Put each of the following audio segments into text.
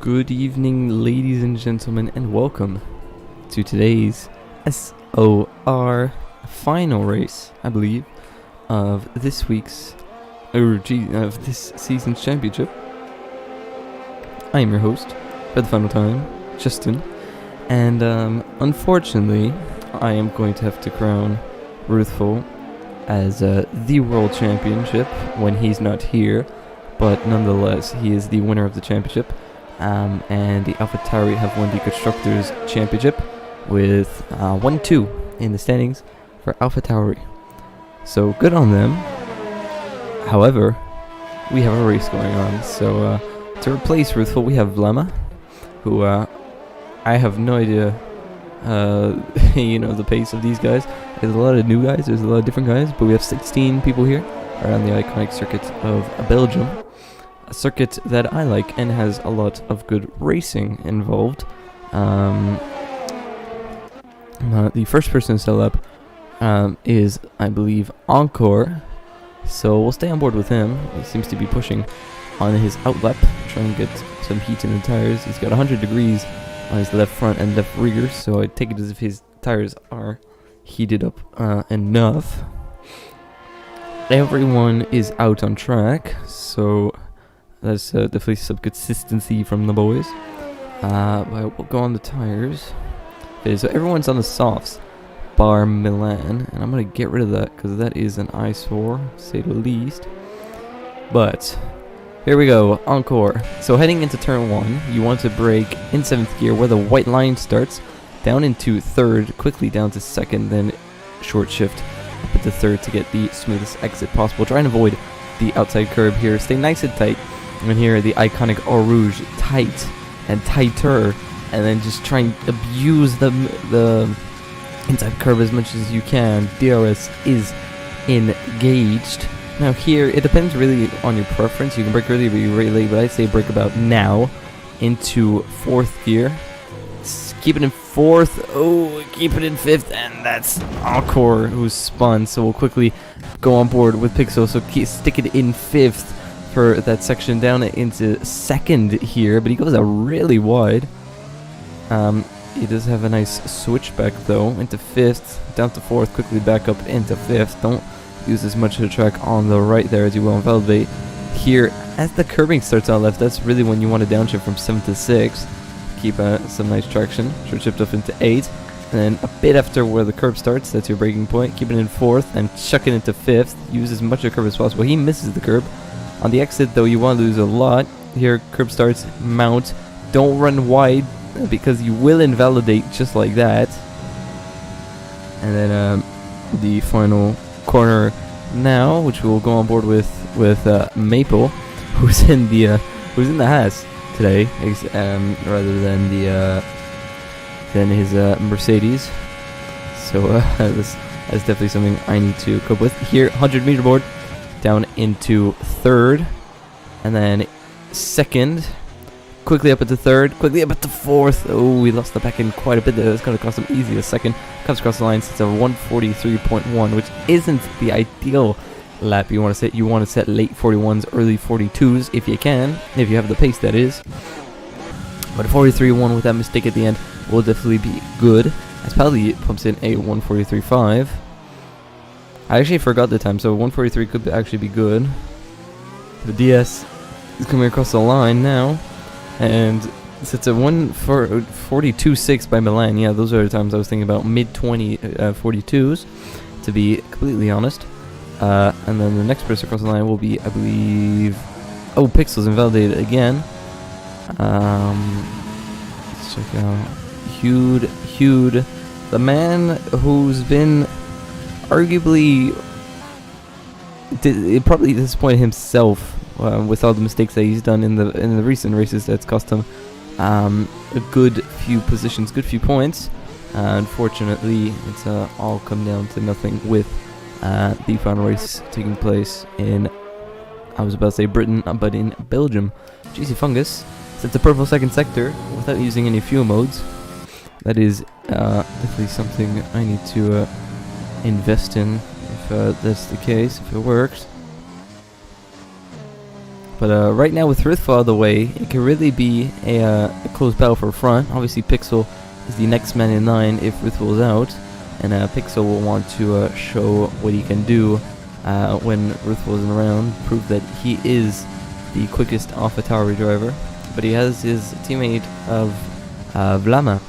Good evening, ladies and gentlemen, and welcome to today's SOR final race, I believe, of this week's, of this season's championship. I am your host, for the final time, Justin, and unfortunately, I am going to have to crown Ruthful as the world championship when he's not here, but nonetheless, he is the winner of the championship. And the AlphaTauri have won the Constructors' Championship with 1-2 in the standings for AlphaTauri. So good on them. However, we have a race going on. So to replace Ruthful, we have Vlama, who I have no idea, the pace of these guys. There's a lot of new guys, there's a lot of different guys, but we have 16 people here around the iconic circuit of Belgium. A circuit that I like and has a lot of good racing involved. The first person to settle up is, I believe, Encore. So we'll stay on board with him. He seems to be pushing on his outlap, trying to get some heat in the tires. He's got 100 degrees on his left front and left rear, so I take it as if his tires are heated up enough. Everyone is out on track, so that's definitely some consistency from the boys. But we'll go on the tires. Okay, so everyone's on the softs, bar Milan, and I'm going to get rid of that because that is an eyesore, to say the least. But here we go, Encore. So heading into turn 1, you want to brake in 7th gear where the white line starts, down into 3rd, quickly down to 2nd, then short shift up into 3rd to get the smoothest exit possible. Try and avoid the outside curb here. Stay nice and tight. And here the iconic Eau Rouge, tight and tighter, and then just try and abuse the inside curve as much as you can. DRS is engaged. Now here, it depends really on your preference. You can brake early, but you're really late, but I'd say brake about now into 4th gear. Keep it in 4th, keep it in 5th, and that's Encore who's spun, so we'll quickly go on board with Pixel, so stick it in 5th. For that section down into 2nd here, but he goes out really wide. He does have a nice switchback though into 5th, down to 4th, quickly back up into 5th. Don't use as much of the track on the right there as you will on Validate. Here, as the curbing starts on left, that's really when you want to downshift from 7th to 6th. Keep some nice traction. Short shift up into 8th, and then a bit after where the curb starts, that's your braking point. Keep it in 4th and chuck it into 5th. Use as much of the curb as possible. He misses the curb. On the exit, though, you want to lose a lot. Here, curb starts, mount. Don't run wide, because you will invalidate just like that. And then the final corner now, which we'll go on board with Maple, who's in the Haas today, rather than his Mercedes. So that's definitely something I need to cope with. Here, 100-meter board. Down into 3rd, and then 2nd, quickly up into 3rd, quickly up into 4th. Oh, we lost the back end quite a bit there. That's going to cost him easy a 2nd. Comes across the line, sets a 143.1, which isn't the ideal lap you want to set. You want to set late 41s, early 42s if you can, if you have the pace, that is. But a 43.1 with that mistake at the end will definitely be good, as Pally pumps in a 143.5. I actually forgot the time, so 143 could actually be good. The DS is coming across the line now, and it's a 142.6 by Milan. Yeah, those are the times I was thinking about, mid-20 42s, to be completely honest. And then the next person across the line will be, I believe, Pixel's invalidated again. Let's check out Hude, the man who's been arguably probably disappointed himself with all the mistakes that he's done in the recent races. That's cost him a good few positions, good few points. Unfortunately, it's all come down to nothing with the final race taking place in, I was about to say Britain, but in Belgium. GC Fungus sets the purple 2nd sector without using any fuel modes. That is definitely something I need to invest in, if that's the case, if it works. But right now with Rithful out of the way, it can really be a close battle for front. Obviously Pixel is the next man in line if Rithful is out, and Pixel will want to show what he can do when Rithful isn't around, prove that he is the quickest off a tower driver. But he has his teammate of Vlama,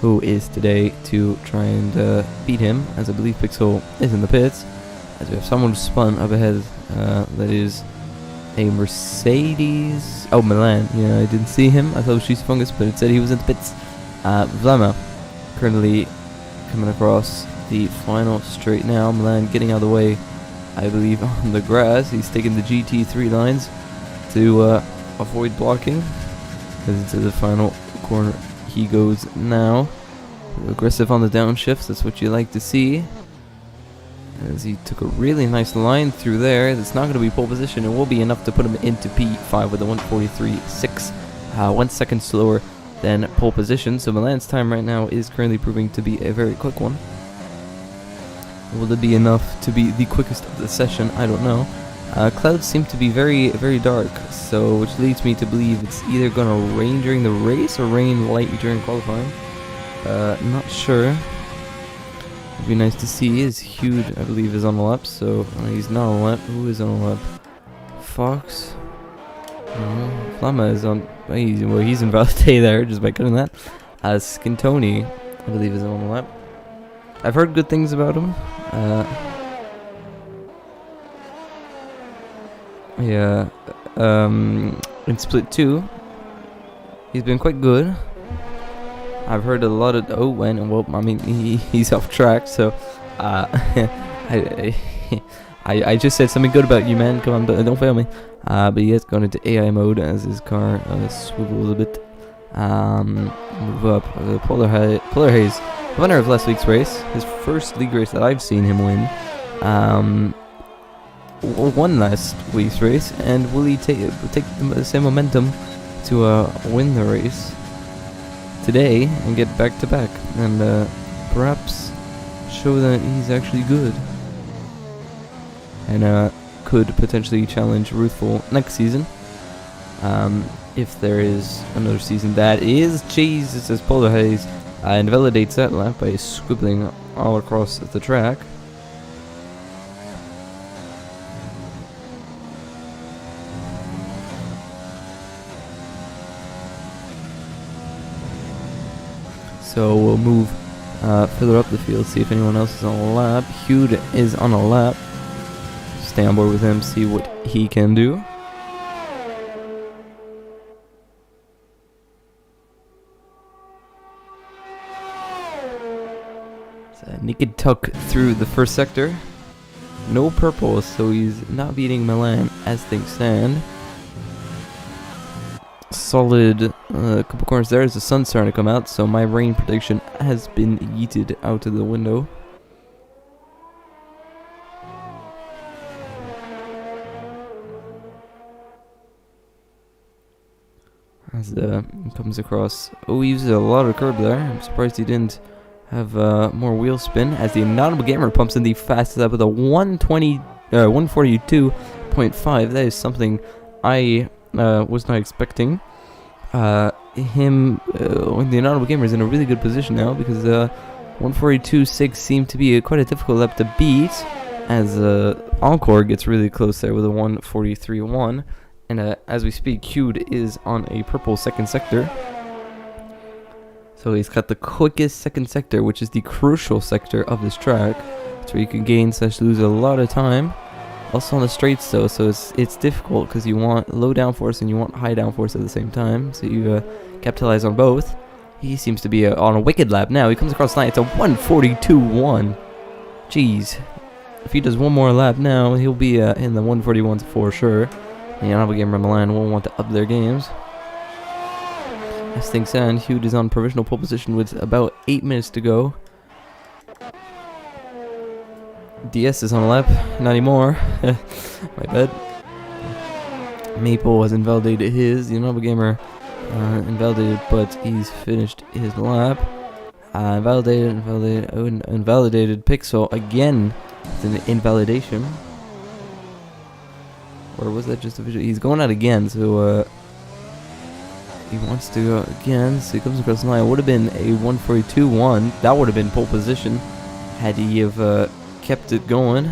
who is today to try and beat him, as I believe Pixel is in the pits. As we have someone who spun up ahead, that is a Mercedes. Oh, Milan. Yeah, I didn't see him. I thought it was Cheese Fungus, but it said he was in the pits. Vlama currently coming across the final straight now. Milan getting out of the way, I believe, on the grass. He's taking the GT3 lines to avoid blocking. As into the final corner he goes now. Aggressive on the downshifts, that's what you like to see. As he took a really nice line through there. That's not going to be pole position. It will be enough to put him into P5 with a 1:43.6, 1 second slower than pole position. So Milan's time right now is currently proving to be a very quick one. Will it be enough to be the quickest of the session? I don't know. Clouds seem to be very, very dark, so which leads me to believe it's either going to rain during the race or rain light during qualifying. Not sure. It'd be nice to see. Is Huge, I believe, is on the lap, so he's not on the lap. Who is on the lap? Fox? No. Flama is on. He's invalidated there just by cutting that. Skintoni, I believe, is on the lap. I've heard good things about him. Yeah. In Split 2, he's been quite good. I've heard a lot of I mean he's off track, so I just said something good about you, man. Come on, don't fail me. But he has gone into AI mode as his car swivels a bit. Move up. Polar Haze, winner of last week's race, his first league race that I've seen him win. Won last week's race, and will he take the same momentum to win the race today and get back to back and perhaps show that he's actually good and could potentially challenge Ruthful next season if there is another season. That is Jesus, as Polar Haze invalidates that lap by squibbling all across the track. So we'll move further up the field, see if anyone else is on a lap. Hugh is on a lap. Stay on board with him, see what he can do. So Naked Tuck through the first sector. No purple, so he's not beating Milan as things stand. Solid couple corners there as the sun's starting to come out, so my rain prediction has been yeeted out of the window. As comes across, he uses a lot of curb there. I'm surprised he didn't have more wheel spin, as the Inaudible Gamer pumps in the fastest lap with a 142.5. That is something I was not expecting. The Inaudible Gamer is in a really good position now, because 142.6 seemed to be quite a difficult lap to beat, as Encore gets really close there with a 143.1, and as we speak, Cued is on a purple second sector. So he's got the quickest second sector, which is the crucial sector of this track. That's where you can gain / lose a lot of time. Also on the straights though, so it's difficult because you want low downforce and you want high downforce at the same time. So you capitalize on both. He seems to be on a wicked lap now. He comes across the line. It's a 142.1. Jeez. If he does one more lap now, he'll be in the 141s for sure. The Inaudible Gamer Milan won't want to up their games. As things stand, Hugh is on provisional pole position with about 8 minutes to go. DS is on a lap, not anymore. My bad. Maple has invalidated his. The Inaudible Gamer invalidated, but he's finished his lap. Invalidated. Pixel again with an invalidation. Or was that just a visual? He's going out again, so he wants to go again. So he comes across the line. It would have been a 142.1. That would have been pole position had he have kept it going.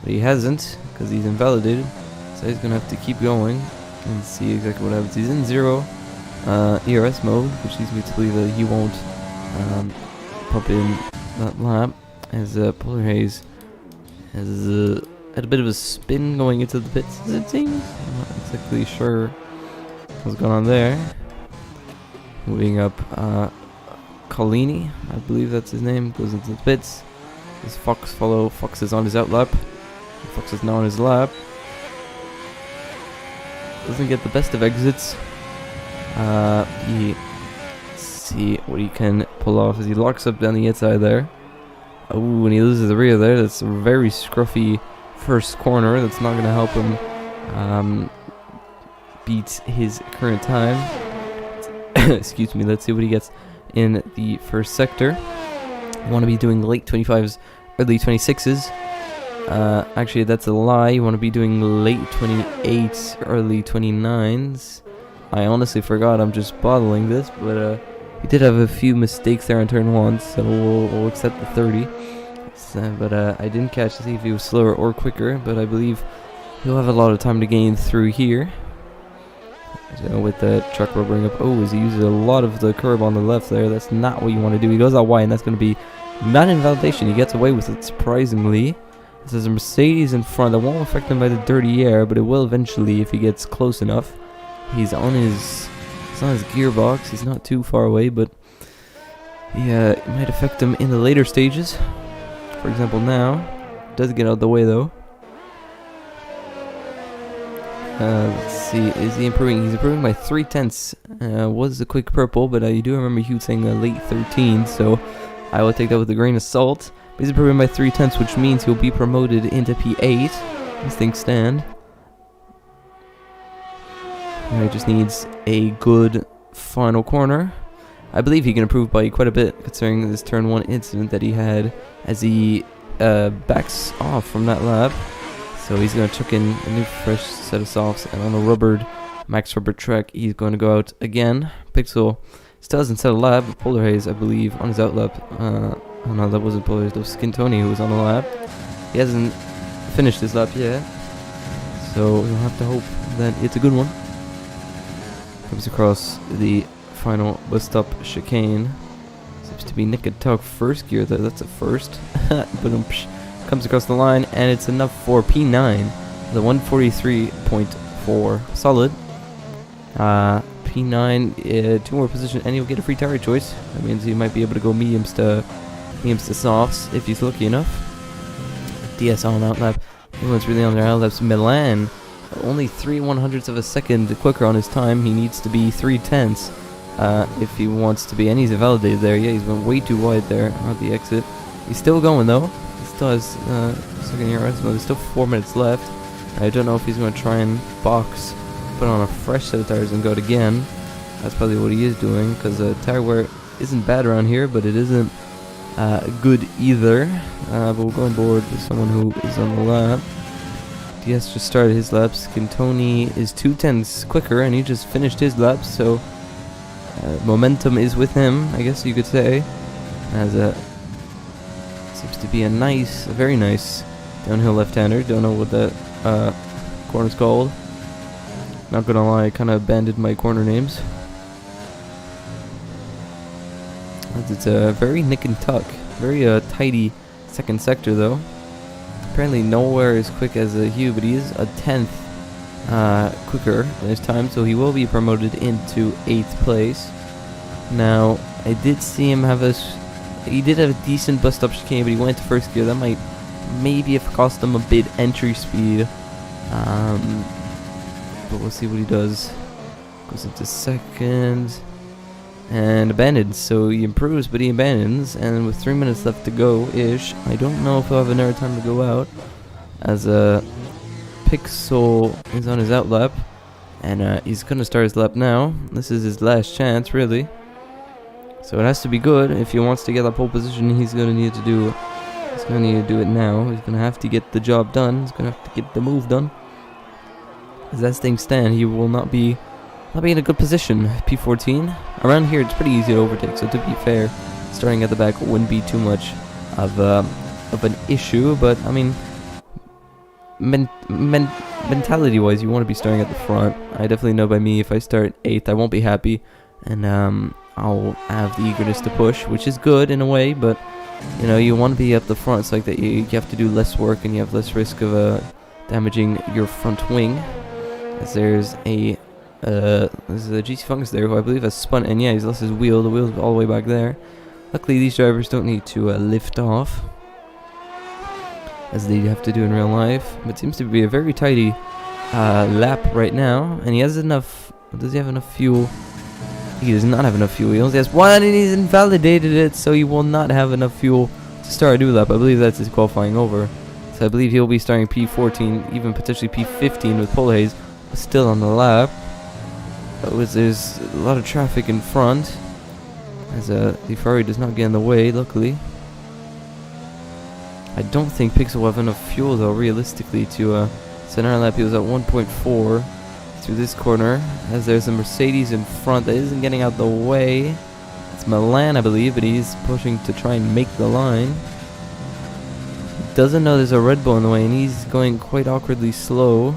But he hasn't, because he's invalidated. So he's going to have to keep going and see exactly what happens. He's in 0 ERS mode, which leads me to believe that he won't pump in that lap. As Polar Haze has had a bit of a spin going into the pits, it seems. I'm not exactly sure what's going on there. Moving up, Collini, I believe that's his name, goes into the pits. This Fox follow. Fox is on his out lap. Fox is now on his lap. Doesn't get the best of exits. Let's see what he can pull off as he locks up down the inside there. Oh, and he loses the rear there. That's a very scruffy first corner. That's not going to help him beat his current time. Excuse me. Let's see what he gets in the first sector. You want to be doing late 25s, early 26s. Actually, that's a lie. You want to be doing late 28s, early 29s. I honestly forgot. I'm just bottling this, but he did have a few mistakes there on turn 1, so we'll accept the 30. But I didn't catch to see if he was slower or quicker, but I believe he'll have a lot of time to gain through here. So with the truck rubbering up, as he uses a lot of the curb on the left there. That's not what you want to do. He goes out wide, and that's going to be not invalidation. He gets away with it, surprisingly. There's a Mercedes in front that won't affect him by the dirty air, but it will eventually if he gets close enough. He's on his gearbox. He's not too far away, but it might affect him in the later stages. For example, now does get out of the way though. Let's see, is he improving? He's improving by 0.3. Was the quick purple, but you do remember Hugh saying late 13, so I will take that with a grain of salt. But he's improving by 0.3, which means he'll be promoted into P8 as things stand. Now he just needs a good final corner. I believe he can improve by quite a bit, considering this turn 1 incident that he had as he backs off from that lap. So he's going to chuck in a new fresh set of softs, and on a max rubber track, he's going to go out again. Pixel still hasn't set a lap, but Polar Haze, I believe, on his out lap. Oh no, that wasn't Polar Haze, that was Skintoni who was on the lap. He hasn't finished his lap yet, so we'll have to hope that it's a good one. Comes across the final bus stop chicane. Seems to be Nick and Tug first gear there. That's a first. But comes across the line, and it's enough for P9. The 143.4. Solid. P9, 2 more position, and he'll get a free tire choice. That means he might be able to go mediums to softs if he's lucky enough. DS on out lap. Everyone's really on their out laps. Milan. Only 3/100ths of a second quicker on his time. He needs to be 3/10 if he wants to be, and he's invalidated there. Yeah, he's went way too wide there on the exit. He's still going though. He still has second year rest mode. There's still 4 minutes left. I don't know if he's going to try and box, put on a fresh set of tires and go it again. That's probably what he is doing, because tire wear isn't bad around here, but it isn't good either. But we'll go on board with someone who is on the lap. DS just started his laps. Cantoni is 2/10 quicker, and he just finished his laps, so momentum is with him, I guess you could say. As seems to be a very nice downhill left-hander. Don't know what that corner's called. Not gonna lie, I kind of abandoned my corner names. As it's a very nick and tuck, very tidy second sector though. Apparently nowhere as quick as Hugh, but he is a 10th quicker than his time, so he will be promoted into 8th place. Now, I did see him he did have a decent bus stop chicane, but he went to first gear. That might maybe have cost him a bit entry speed. But we'll see what he does. Goes into second and abandons. So he improves, but he abandons. And with 3 minutes left to go-ish, I don't know if he'll have another time to go out. As Pixel is on his out lap, and he's gonna start his lap now. This is his last chance, really. So it has to be good if he wants to get that pole position. He's gonna need to do it now. He's gonna have to get the job done. He's gonna have to get the move done. As that things stand, he will not be in a good position. P14. Around here, it's pretty easy to overtake. So to be fair, starting at the back wouldn't be too much of an issue. But I mean, mentality-wise, you want to be starting at the front. I definitely know by me, if I start 8th, I won't be happy, and I'll have the eagerness to push, which is good in a way. But you know, you want to be up the front, so like that you have to do less work and you have less risk of damaging your front wing. As there's a GC Fungus there, who I believe has spun, and yeah, he's lost his wheel. The wheel's all the way back there. Luckily, these drivers don't need to lift off, as they have to do in real life. But it seems to be a very tidy lap right now, and he has enough. Does he have enough fuel? He does not have enough fuel. He only has one, and he's invalidated it, so he will not have enough fuel to start a new lap. I believe that's his qualifying over. So I believe he'll be starting P14, even potentially P15 with Pole Haze still on the lap. There's a lot of traffic in front, as the Ferrari does not get in the way, luckily. I don't think Pixel will have enough fuel, though, realistically, to send our lap. He was at 1.4 through this corner, as there's a Mercedes in front that isn't getting out the way. It's Milan, I believe, but he's pushing to try and make the line. He doesn't know there's a Red Bull in the way, and he's going quite awkwardly slow.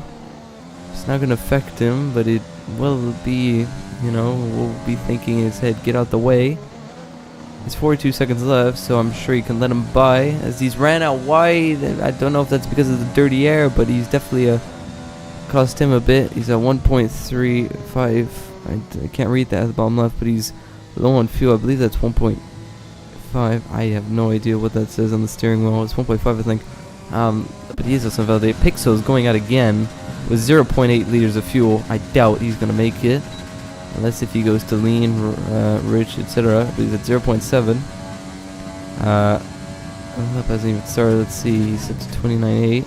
It's not going to affect him, but it will be, you know, we'll be thinking in his head, get out the way. There's 42 seconds left, so I'm sure he can let him by, as he's ran out wide. I don't know if that's because of the dirty air, but he's definitely cost him a bit. He's at 1.35. I can't read that at the bottom left, but he's low on fuel. I believe that's 1.5. I have no idea what that says on the steering wheel. It's 1.5, I think. But he is also invalidated. Pixel is going out again with 0.8 liters of fuel. I doubt he's going to make it, unless if he goes to lean, rich, etc. I believe it's 0.7. Lap hasn't even started. Let's see. He's at 29.8.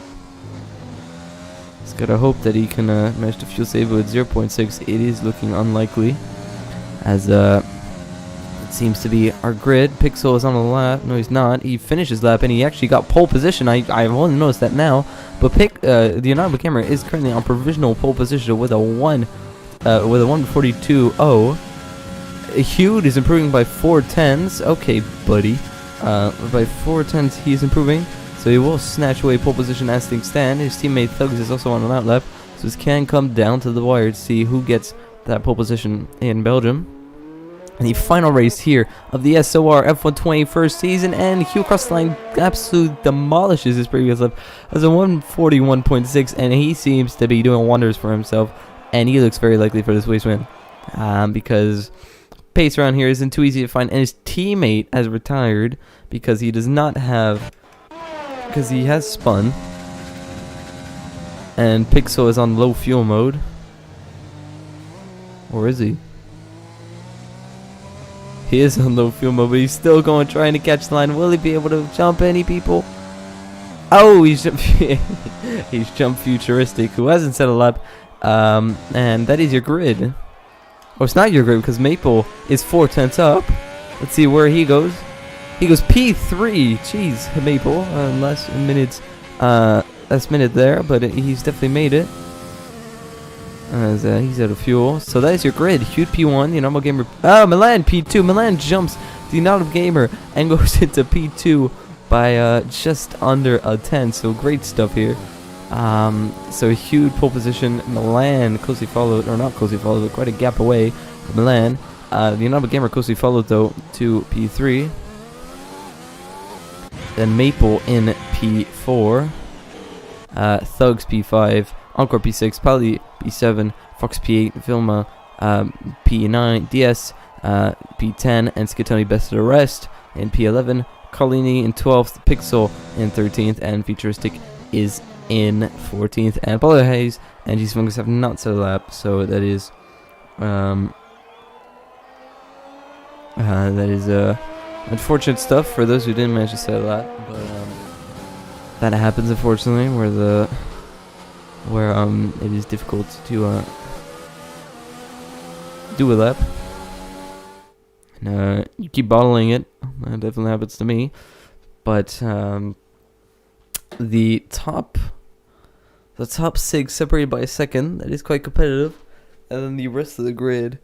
He's got to hope that he can manage to fuel save, but with 0.6, it is looking unlikely, as it seems to be our grid. Pixel is on the lap. No, he's not. He finished his lap, and he actually got pole position. I've only noticed that now. But Leonardo Camera is currently on provisional pole position with a 1:42.0. Hugh is improving by 4/10. Okay, buddy. By 4/10, he is improving. So he will snatch away pole position as things stand. His teammate Thugs is also on that lap. So this can come down to the wire to see who gets that pole position in Belgium. And the final race here of the SOR F1 first season, and Hugh across the line absolutely demolishes his previous lap as a 1:41.6, and he seems to be doing wonders for himself, and he looks very likely for this race win, because pace around here isn't too easy to find, and his teammate has retired because he does not have, because he has spun, and Pixel is on low fuel mode. Or is he? He is on low fuel mode, but he's still going, trying to catch the line. Will he be able to jump any people? Oh, he's jumped Futuristic, who hasn't set a lap. And that is your grid. Oh, it's not your grid, because Maple is 4/10 up. Let's see where he goes. He goes P3. Jeez, Maple. Last minute there, but he's definitely made it. As he's out of fuel. So that is your grid. Huge P1, the normal gamer. Oh, Milan P2. Milan jumps the normal gamer and goes into P2 by just under a 10. So great stuff here. So a huge pole position. Milan closely followed, or not closely followed, but quite a gap away. Milan. The normal gamer closely followed though to P3. Then Maple in P4. Thugs P5. Encore P6, Pally P7, Fox P8, Vilma P9, DS P10, and Skitoni best of the rest in P11. Carlini in 12th, Pixel in 13th, and Futuristic is in 14th. And Polar Haze and GC Fungus have not set a lap, so that is unfortunate stuff for those who didn't manage to set a lap. But that happens, unfortunately, where it is difficult to do a lap. And you keep bottling it. That definitely happens to me. But the top The top 6 separated by a second. That is quite competitive. And then the rest of the grid,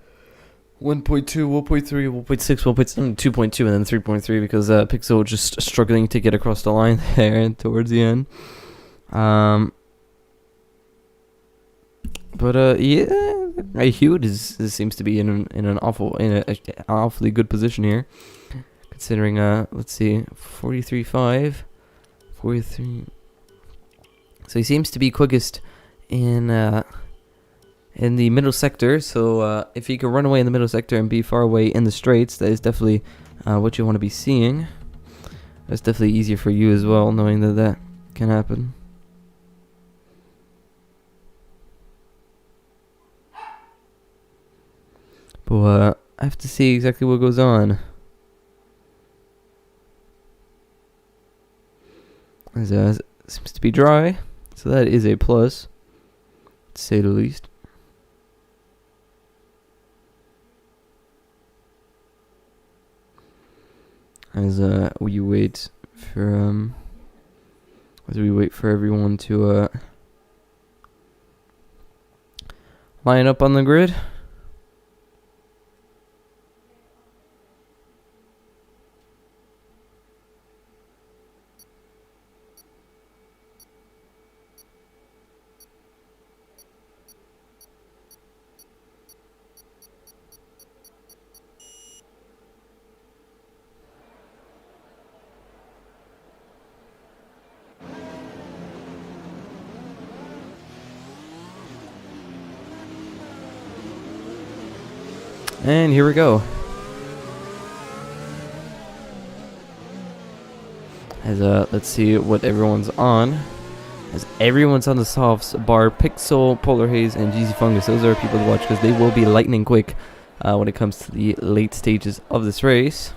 1.2, 1.3, 1.6, 1.7, 2.2, and then 3.3 because Pixel just struggling to get across the line there towards the end. But yeah, Hewitt seems to be in an awfully good position here, considering let's see, 43.5, 43. So he seems to be quickest in the middle sector. So if he can run away in the middle sector and be far away in the straights, that is definitely what you want to be seeing. That's definitely easier for you as well, knowing that that can happen. But I have to see exactly what goes on. As it seems to be dry, so that is a plus, to say the least. As we wait for everyone to line up on the grid. And here we go. As let's see what everyone's on. As everyone's on the softs, bar Pixel, Polar Haze, and GZ Fungus. Those are people to watch because they will be lightning quick when it comes to the late stages of this race.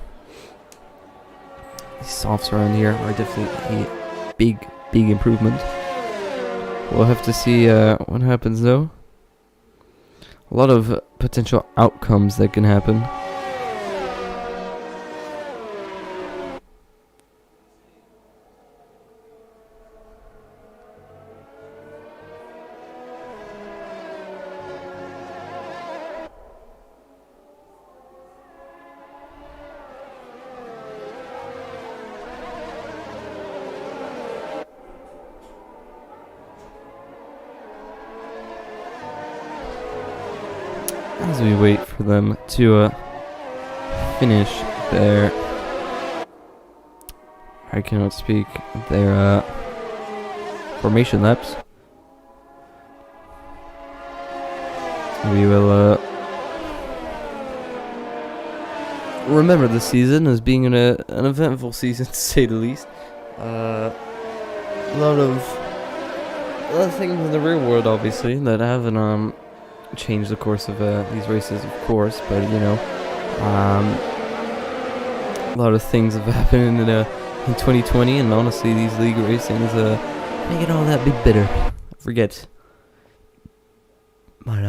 These softs around here are definitely a big improvement. We'll have to see what happens though. A lot of potential outcomes that can happen. As we wait for them to finish their, I cannot speak, their formation laps, we will remember the season as being an eventful season, to say the least. A lot of things in the real world, obviously, that haven't change the course of these races, of course, but you know, a lot of things have happened in 2020, and honestly, these league racings make it all that bit bitter. Forget, but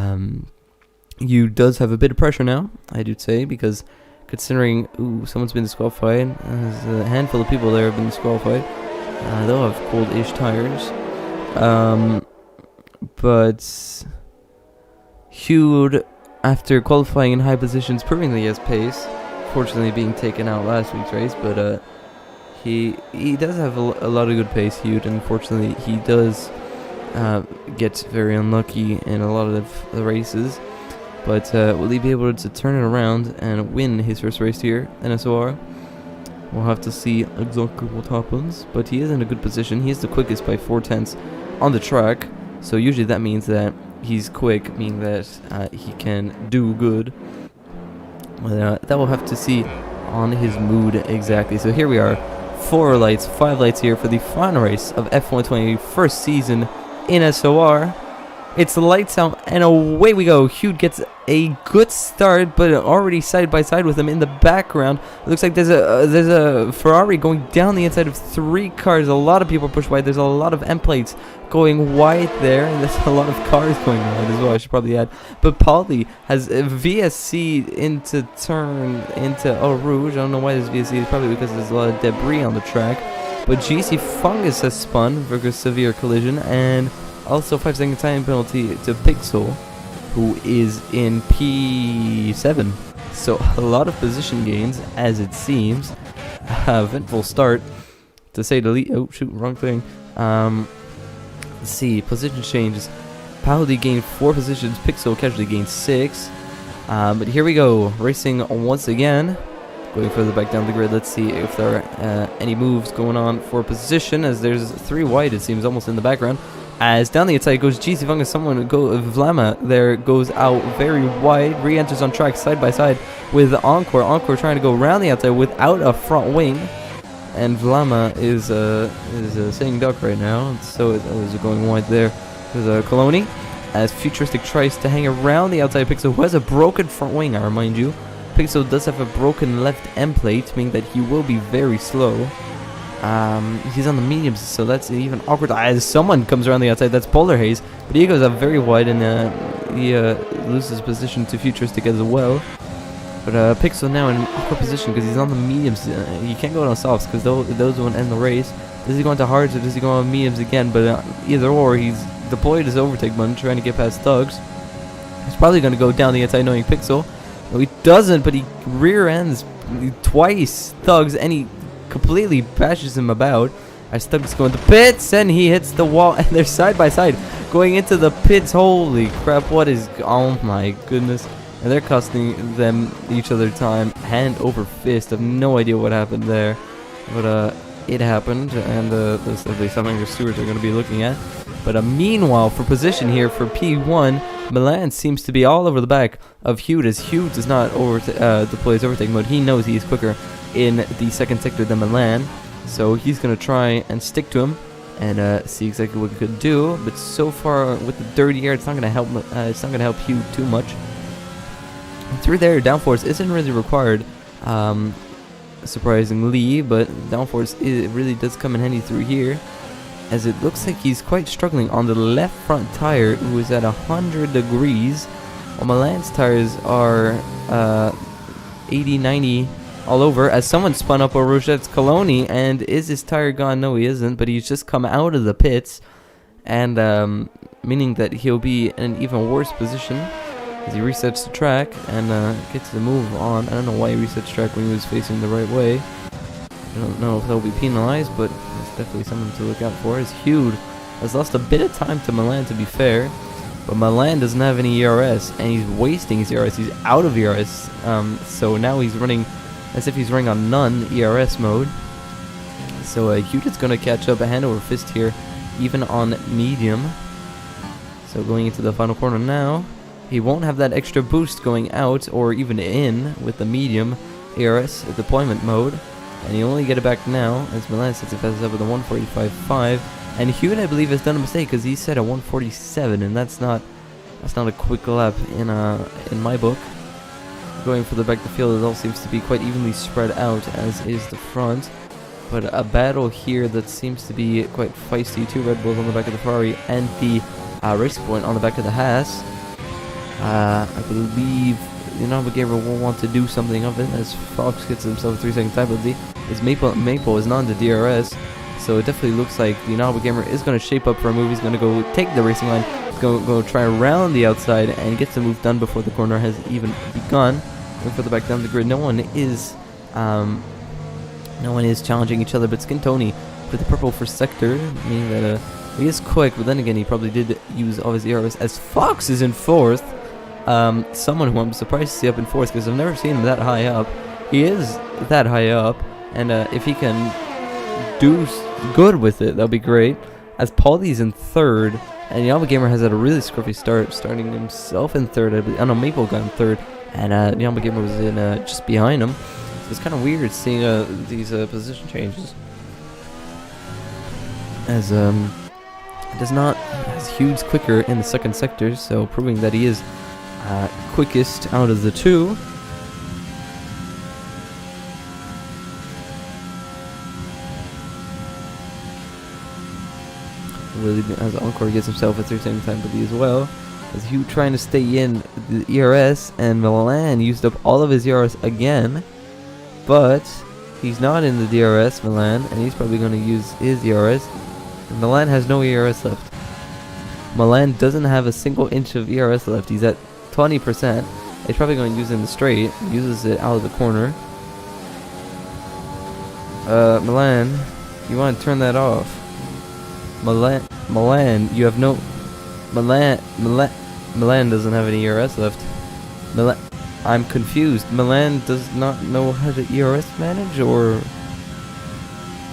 you does have a bit of pressure now, I do say, because considering someone's been disqualified, there's a handful of people there have been disqualified. They'll have cold-ish tires, but Hugh, after qualifying in high positions, proving that he has pace, fortunately being taken out last week's race, but he does have a lot of good pace, Hugh, and unfortunately he does get very unlucky in a lot of the races, but will he be able to turn it around and win his first race here in SOR? We'll have to see exactly what happens, but he is in a good position. He is the quickest by 4/10 on the track, so usually that means that he's quick, meaning that he can do good. That we'll have to see on his mood exactly. So here we are, 5 lights here for the final race of F120 first season in SOR. It's lights out and away we go. Hugh gets a good start, but already side by side with him in the background. It looks like there's a Ferrari going down the inside of 3 cars. A lot of people push wide. There's a lot of end plates going wide there, and there's a lot of cars going wide as well, I should probably add. But Pauly has a VSC into Eau Rouge. I don't know why there's VSC. It's probably because there's a lot of debris on the track. But GC Fungus has spun for a severe collision, and Also 5-second time penalty to Pixel, who is in P7. So a lot of position gains, as it seems. Eventful start, to say the least. Oh shoot, wrong thing. Let's see, position changes. Paladin gained 4 positions, Pixel casually gained 6. But here we go, racing once again. Going further back down the grid, let's see if there are any moves going on for position, as there's 3 wide, it seems, almost in the background. As down the outside goes GC Fungus, someone Vlama there goes out very wide, re-enters on track side by side with Encore. Encore trying to go around the outside without a front wing. And Vlama is sitting duck right now, so is going wide there. There's Coloni, as Futuristic tries to hang around the outside Pixel, who has a broken front wing, I remind you. Pixel does have a broken left end plate, meaning that he will be very slow. He's on the mediums, so that's even awkward. As someone comes around the outside, that's Polar Haze, but he goes up very wide, and he loses position to Futuristic as well. But Pixel now in an awkward position because he's on the mediums. He can't go on softs because those won't end the race. Does he go into hards or does he go on mediums again? But either or, he's deployed his overtake button trying to get past Thugs. He's probably going to go down the outside knowing Pixel. No, he doesn't, but he rear ends twice Thugs, and he completely bashes him about. As Thugs go into pits, and he hits the wall, and they're side by side going into the pits. Holy crap, what is... Oh my goodness. And they're costing them each other time, hand over fist. I have no idea what happened there, but it happened, and that's definitely something the stewards are going to be looking at. But meanwhile, for position here for P1, Milan seems to be all over the back of Hugh, as Hugh does not deploy his overtake mode. He knows he is quicker in the second sector than Milan, so he's going to try and stick to him and see exactly what he could do. But so far with the dirty air, it's not going to help. It's not going to help Hugh too much. Through there, downforce isn't really required, surprisingly, but downforce it really does come in handy through here, as it looks like he's quite struggling on the left front tire, who is at 100 degrees, while Milan's tires are 80, 90 all over, as someone spun up over Rogette's Coloni. And is his tire gone? No, he isn't, but he's just come out of the pits, and meaning that he'll be in an even worse position as he resets the track and gets the move on. I don't know why he resets track when he was facing the right way. I don't know if they'll be penalized, but it's definitely something to look out for. As Hugh has lost a bit of time to Milan, to be fair, but Milan doesn't have any ERS, and he's wasting his ERS. He's out of ERS, so now he's running as if he's running on none ERS mode. So Hugh is going to catch up a hand over fist here, even on medium. So going into the final corner now, he won't have that extra boost going out or even in with the medium ARS deployment mode, and he'll only get it back now as Milan sets it fast up with a 145.5. And Hewitt, I believe, has done a mistake because he said a 147, and that's not a quick lap in my book. Going further back the field, it all seems to be quite evenly spread out, as is the front. But a battle here that seems to be quite feisty. 2 Red Bulls on the back of the Ferrari and the Racing Point on the back of the Haas. I believe the Navigator will want to do something of it, as Fox gets himself a 3-second time penalty. As Maple is not in the DRS, so it definitely looks like the Navigator is going to shape up for a move. He's going to go take the racing line, go try around the outside and get the move done before the corner has even begun. Going further back down the grid, no one is challenging each other, but Skintoni with the purple for sector, meaning that he is quick, but then again he probably did use all his ERS. As Fox is in 4th. Someone who I'm surprised to see up in 4th, because I've never seen him that high up. He is that high up, and if he can do good with it, that'll be great. As Paulie's in 3rd, and Yama Gamer has had a really scruffy start, starting himself in 3rd. I believe. Oh no, Maple got in 3rd, and Yama Gamer was in just behind him. So it's kind of weird seeing these position changes, as Hugh's quicker in the second sector, so proving that he is quickest out of the 2. Really, as Encore gets himself a 3-second time penalty as well, as Hugh trying to stay in the ERS, and Milan used up all of his ERS again, but he's not in the DRS, Milan, and he's probably going to use his ERS. And Milan has no ERS left. Milan doesn't have a single inch of ERS left. He's at 20%. He's probably going to use it in the straight. Uses it out of the corner. Milan, you want to turn that off? Milan, you have no... Milan doesn't have any ERS left. I'm confused. Milan does not know how to ERS manage, or...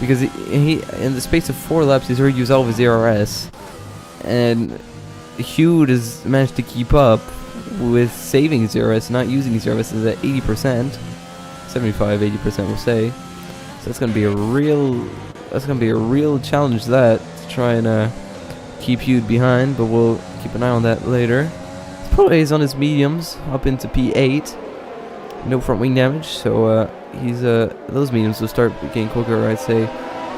Because he in the space of 4 laps, he's already used all of his ERS. And Hugh has managed to keep up with saving his ERS, not using his ERS, is at 80%. 75, 80% we'll say. So that's gonna be a real challenge to try and keep Hugh behind, but we'll keep an eye on that later. He's on his mediums up into P8. No front wing damage, so he's those mediums will start getting quicker, I'd say,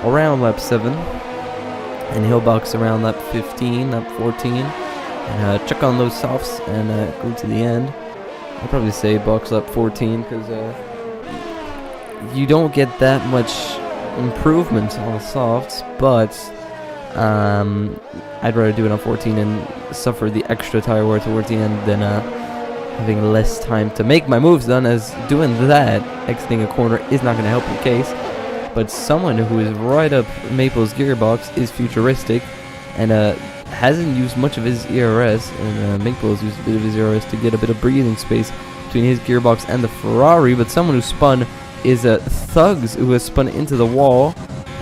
around lap 7, and he'll box around lap 15, lap 14, and check on those softs and go to the end. I'd probably say box lap 14 because you don't get that much improvement on the softs, but I'd rather do it on 14 and suffer the extra tire wear towards the end than having less time to make my moves done, as doing that, exiting a corner, is not going to help your case. But someone who is right up Maple's gearbox is Futuristic, and hasn't used much of his ERS, and Maple has used a bit of his ERS to get a bit of breathing space between his gearbox and the Ferrari. But someone who spun is Thugs, who has spun into the wall.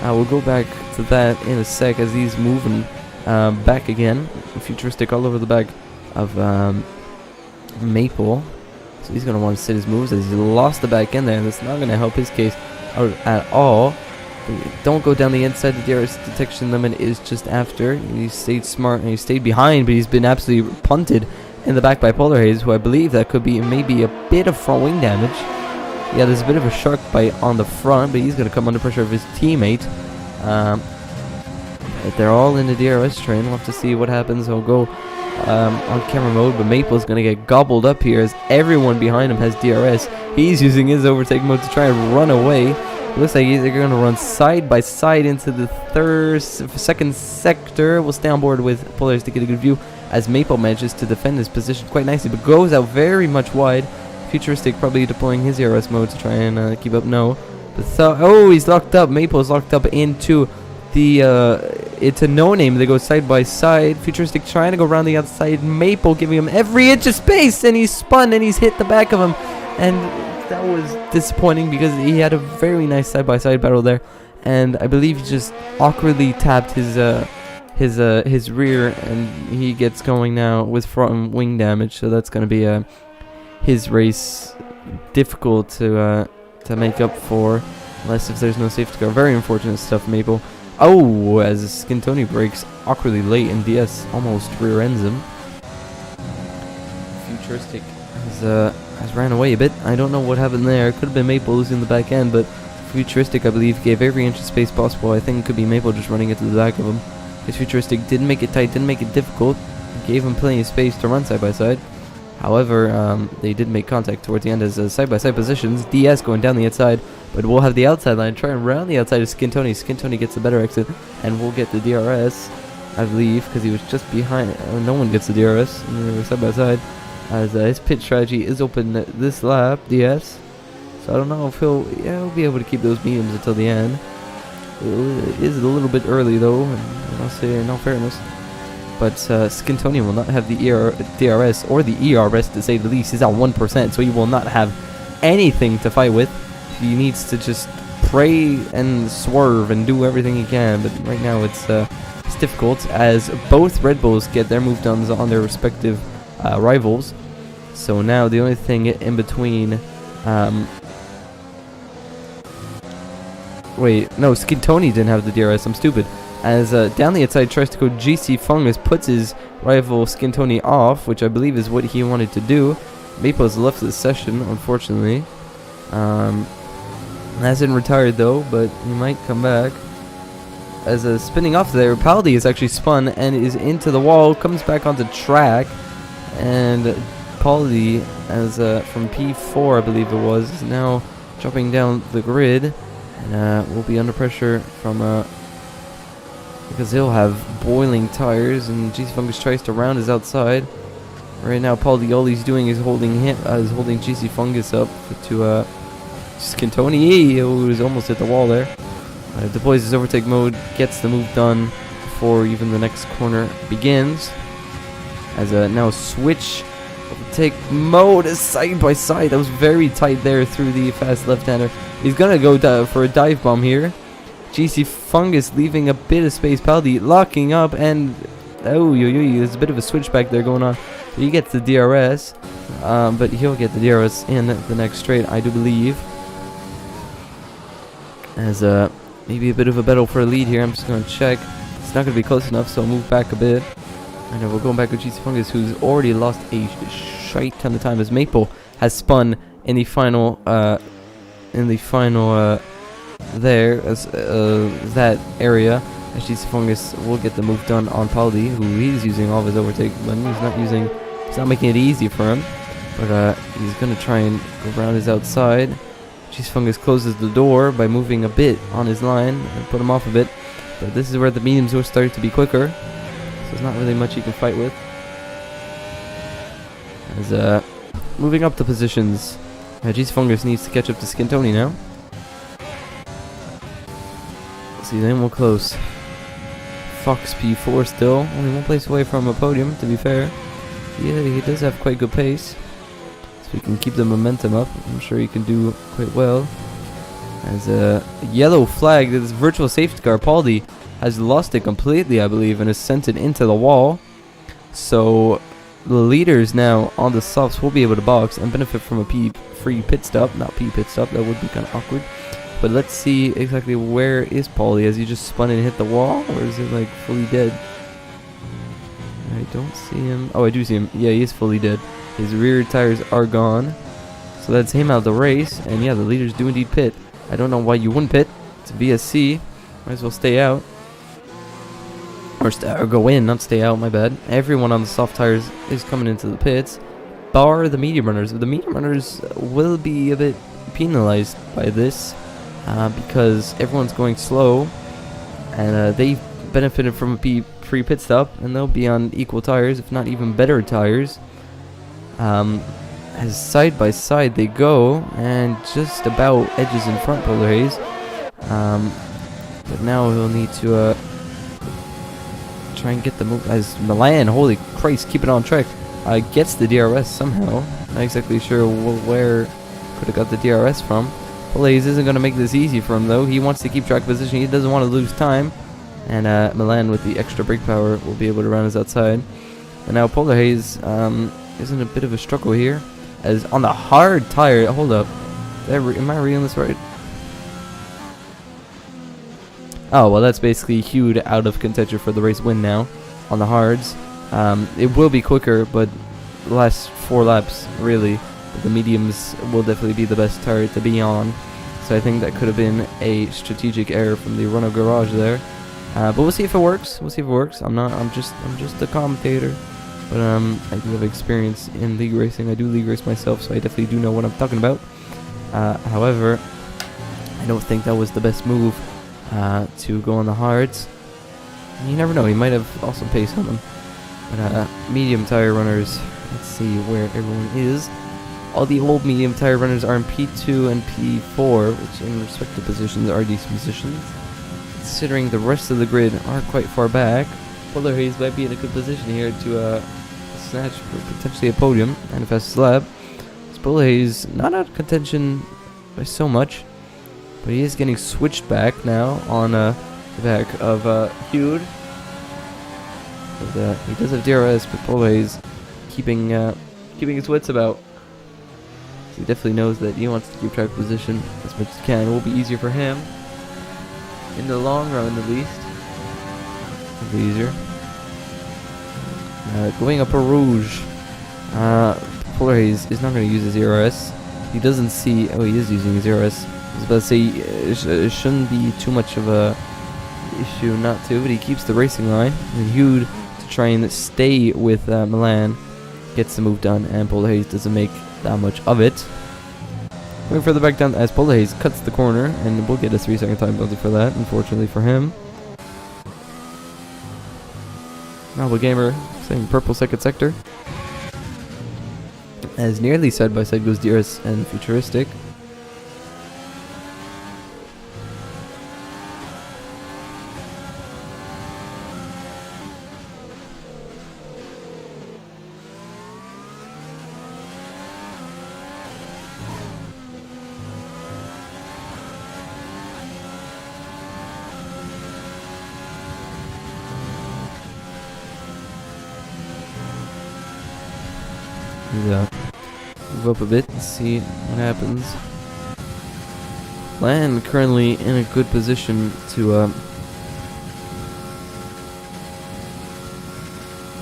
We'll go back to that in a sec as he's moving back again. Futuristic all over the back of Maple. So he's going to want to sit his moves as he lost the back end there, and that's not going to help his case out at all. Don't go down the inside. The DRS detection limit is just after. He stayed smart and he stayed behind, but he's been absolutely punted in the back by Polar Haze, who I believe that could be maybe a bit of front wing damage. Yeah, there's a bit of a shark bite on the front, but he's going to come under pressure of his teammate. They're all in the DRS train. We'll have to see what happens. He'll go on camera mode, but Maple's going to get gobbled up here as everyone behind him has DRS. He's using his overtake mode to try and run away. It looks like they're going to run side by side into the second sector. We'll stay on board with Polaris to get a good view as Maple manages to defend his position quite nicely, but goes out very much wide. Futuristic probably deploying his ERS mode to try and keep up. No, but he's locked up. Maple's locked up into the it's a no name. They go side by side. Futuristic trying to go around the outside. Maple giving him every inch of space, and he's spun and he's hit the back of him, and that was disappointing because he had a very nice side by side battle there, and I believe he just awkwardly tapped his rear, and he gets going now with front wing damage. So that's going to be his race difficult to make up for, unless if there's no safety car. Very unfortunate stuff, Maple. Oh, as Skintoni breaks awkwardly late and DS almost rear ends him. Futuristic has ran away a bit. I don't know what happened there. Could have been Maple losing the back end, but Futuristic, I believe, gave every inch of space possible. I think it could be Maple just running into the back of him. Because Futuristic didn't make it tight, didn't make it difficult, gave him plenty of space to run side by side. However, they did make contact towards the end as side-by-side positions. DS going down the outside, but we'll have the outside line try and round the outside of Skintoni. Skintoni gets the better exit, and we'll get the DRS, I believe, because he was just behind. No one gets the DRS, and they were side-by-side, as his pit strategy is open this lap, DS. So I don't know if he'll be able to keep those mediums until the end. It is a little bit early, though, and I'll say in all fairness. But Skintoni will not have the DRS or the ERS, to say the least. He's at 1%, so he will not have anything to fight with. He needs to just pray and swerve and do everything he can. But right now it's difficult, as both Red Bulls get their move done on their respective rivals. So now the only thing in between... wait, no, Skintoni didn't have the DRS. I'm stupid. As down the outside tries to go GC Fungus, puts his rival Skintoni off, which I believe is what he wanted to do. Maple has left the session, unfortunately. Hasn't retired though, but he might come back. As spinning off there, Paldi is actually spun and is into the wall, comes back onto track, and Paldi, as from P4 I believe it was, is now dropping down the grid, and will be under pressure from because he'll have boiling tires, and GC Fungus tries to round his outside. Right now, Paul all he's doing is holding GC Fungus up to Scantoni, who's almost hit the wall there. Deploys his overtake mode, gets the move done before even the next corner begins. As now switch overtake mode is side by side. That was very tight there through the fast left-hander. He's gonna go for a dive bomb here. GC Fungus leaving a bit of space. Paldi locking up, and there's a bit of a switchback there going on. He gets the DRS, but he'll get the DRS in the next straight, I do believe. As maybe a bit of a battle for a lead here. I'm just going to check. It's not going to be close enough, so I'll move back a bit. And we'll go back with GC Fungus, who's already lost a shite ton of time, as Maple has spun in the final, there, as that area. As GC Fungus will get the move done on Paldi, who he's using all of his overtake, but he's not making it easy for him. But he's going to try and go around his outside. GC Fungus closes the door by moving a bit on his line and put him off a bit. But this is where the mediums will start to be quicker. So there's not really much he can fight with. As moving up the positions, GC Fungus needs to catch up to Scantoni now. Let's see, then we'll close. Fox P4 still, only one place away from a podium, to be fair. Yeah, he does have quite good pace. So he can keep the momentum up. I'm sure he can do quite well. As a yellow flag, this virtual safety car, Paldi has lost it completely, I believe, and has sent it into the wall. So the leaders now on the softs will be able to box and benefit from a free pit stop. Not pit stop, that would be kind of awkward. But let's see exactly where is Paldi. Has he just spun and hit the wall, or is it like fully dead? I don't see him. Oh, I do see him. Yeah, he is fully dead. His rear tires are gone. So that's him out of the race. And yeah, the leaders do indeed pit. I don't know why you wouldn't pit. It's VSC. Might as well stay out. Or go in, not stay out, my bad. Everyone on the soft tires is coming into the pits, bar the medium runners. The medium runners will be a bit penalized by this. Because everyone's going slow, and they benefited from a free pit stop, and they'll be on equal tires, if not even better tires. As side by side they go, and just about edges in front, Polar Haze. But now he'll need to try and get the move. As Milan, holy Christ, keep it on track. Gets the DRS somehow. Not exactly sure where could have got the DRS from. Blaze isn't going to make this easy for him, though. He wants to keep track position. He doesn't want to lose time. And Milan, with the extra brake power, will be able to round his outside. And now Polar Haze is in a bit of a struggle here. As on the hard tire... Hold up. Am I reading this right? Oh, well, that's basically Hughed out of contention for the race win now on the hards. It will be quicker, but the last 4 laps, really. The mediums will definitely be the best tire to be on, so I think that could have been a strategic error from the Renault garage there. But we'll see if it works. I'm just a commentator, but I do have experience in league racing. I do league race myself, so I definitely do know what I'm talking about. However, I don't think that was the best move to go on the hards. You never know; he might have awesome pace on them. But medium tire runners. Let's see where everyone is. All the old medium tire runners are in P2 and P4, which in respective positions are decent positions. Considering the rest of the grid are quite far back, Polar Haze might be in a good position here to snatch potentially a podium and a fastest lap. Polar Haze not out of contention by so much, but he is getting switched back now on the back of Hughed. But he does have DRS, but Polar Haze keeping his wits about. He definitely knows that he wants to keep track of position as much as he can. It will be easier for him in the long run, at least. It'll be easier. Going up a Rouge. Polar Haze is not going to use his ERS. He doesn't see... Oh, he is using his ERS. I was about to say it shouldn't be too much of a issue not to, but he keeps the racing line. And Hughed to try and stay with Milan gets the move done, and Polar Haze doesn't make that much of it. Going further back down as Polar Haze cuts the corner, and we'll get a 3-second time penalty for that, unfortunately for him. Alba Gamer saying purple second sector. As nearly side by side goes DRS and Futuristic. Move up a bit and see what happens. Land currently in a good position to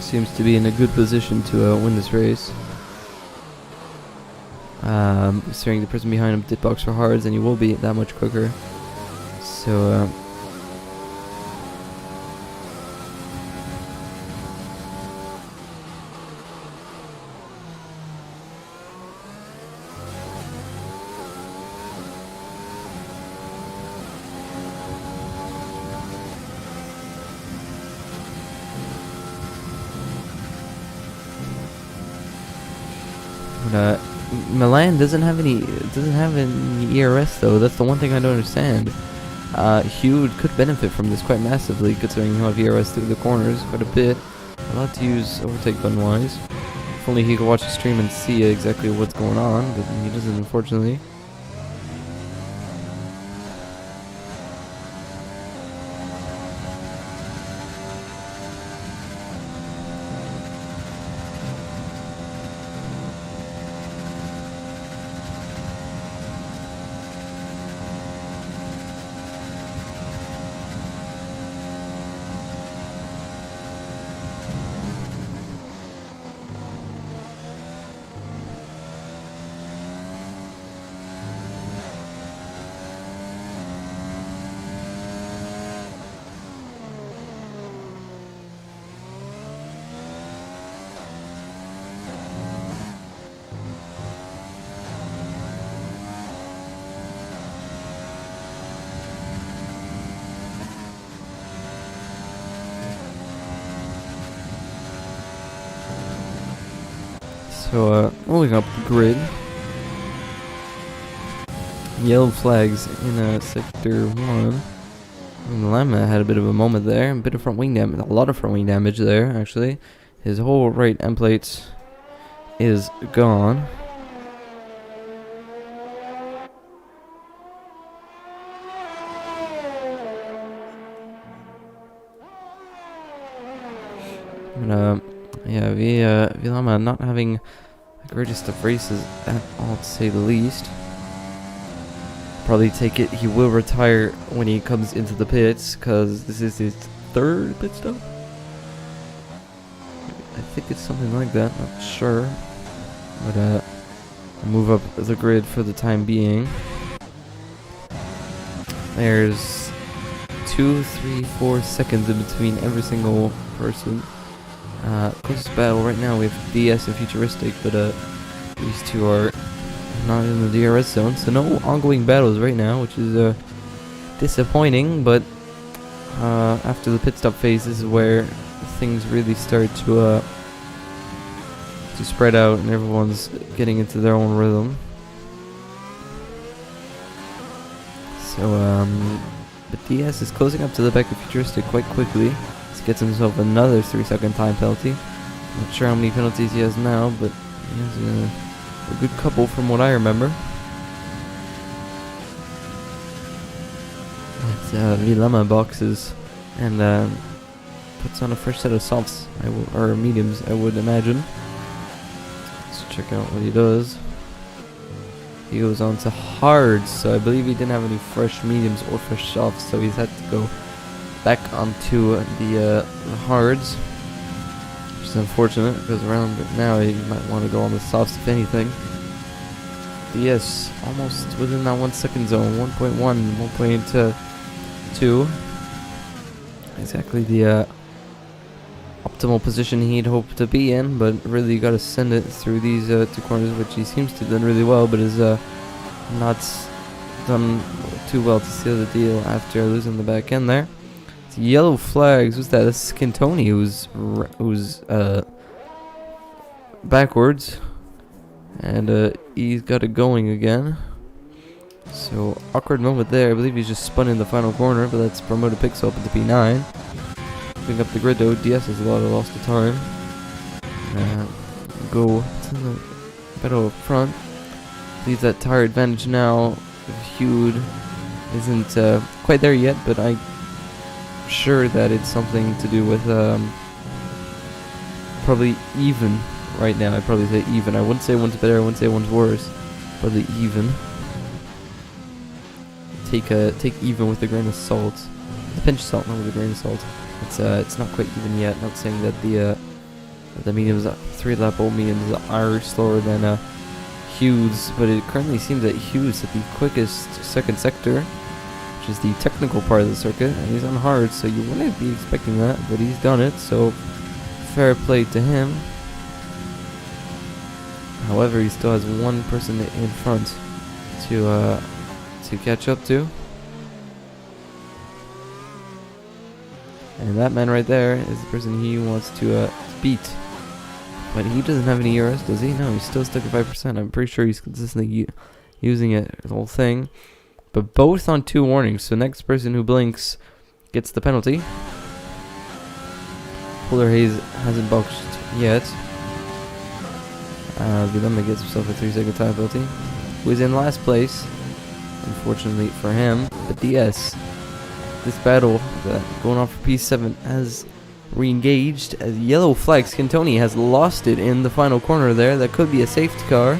seems to be in a good position to win this race. Considering the person behind him did box for hards, and he will be that much quicker. So Milan doesn't have any ERS though. That's the one thing I don't understand. Hugh could benefit from this quite massively, considering he'll have ERS through the corners quite a bit. A lot to use overtake button wise. If only he could watch the stream and see exactly what's going on, but he doesn't, unfortunately. So, moving up the grid. Yellow flags in sector 1. And Lama had a bit of a moment there. A bit of front wing damage. A lot of front wing damage there, actually. His whole right end plate is gone. But, yeah, Vilama not having the greatest of races at all, to say the least. Probably take it, he will retire when he comes into the pits, because this is his third pit stop? I think it's something like that, not sure. But, I'll move up the grid for the time being. There's 2, 3, 4 seconds in between every single person. Closest battle right now we have DS and Futuristic, but these two are not in the DRS zone, so no ongoing battles right now, which is disappointing. But after the pit stop phase, this is where things really start to spread out, and everyone's getting into their own rhythm. So but DS is closing up to the back of Futuristic quite quickly. Gets himself another 3-second time penalty. Not sure how many penalties he has now, but he has a good couple from what I remember. Vilama boxes and puts on a fresh set of softs, or mediums, I would imagine. Let's check out what he does. He goes on to hards, so I believe he didn't have any fresh mediums or fresh softs, so he's had to go back onto the hards, which is unfortunate, because around now you might want to go on the softs if anything. DS almost within that 1 second zone, 1.1, 1.2. Exactly the optimal position he'd hoped to be in, but really got to send it through these two corners, which he seems to have done really well, but is not done too well to seal the deal after losing the back end there. yellow flags. What's that? That's Cantoni who's backwards, and he's got it going again. So awkward moment there. I believe he's just spun in the final corner, but that's promoted Pixel up into P9. Picking up the grid though. DS has a lot of lost of time. Go to the battle up front. Leaves that tire advantage now. Hude isn't quite there yet, but I'm sure that it's something to do with probably even right now. I'd probably say even. I wouldn't say one's better, I wouldn't say one's worse. Probably even. Take even with a grain of salt. A pinch of salt, not with a grain of salt. It's not quite even yet. Not saying that the mediums, 3-lap old mediums are slower than Hughes, but it currently seems that Hughes at the quickest second sector, which is the technical part of the circuit, and he's on hard, so you wouldn't be expecting that, but he's done it, so fair play to him. However, he still has one person in front to catch up to. And that man right there is the person he wants to beat. But he doesn't have any ERS, does he? No, he's still stuck at 5%. I'm pretty sure he's consistently using it, the whole thing. But both on 2 warnings, so next person who blinks gets the penalty. Polar Haze hasn't boxed yet. Vilama gets himself a 3-second time penalty. Who is in last place, unfortunately for him. But DS, this battle going on for P7 has re-engaged as yellow flags. Cantoni has lost it in the final corner there. That could be a safety car.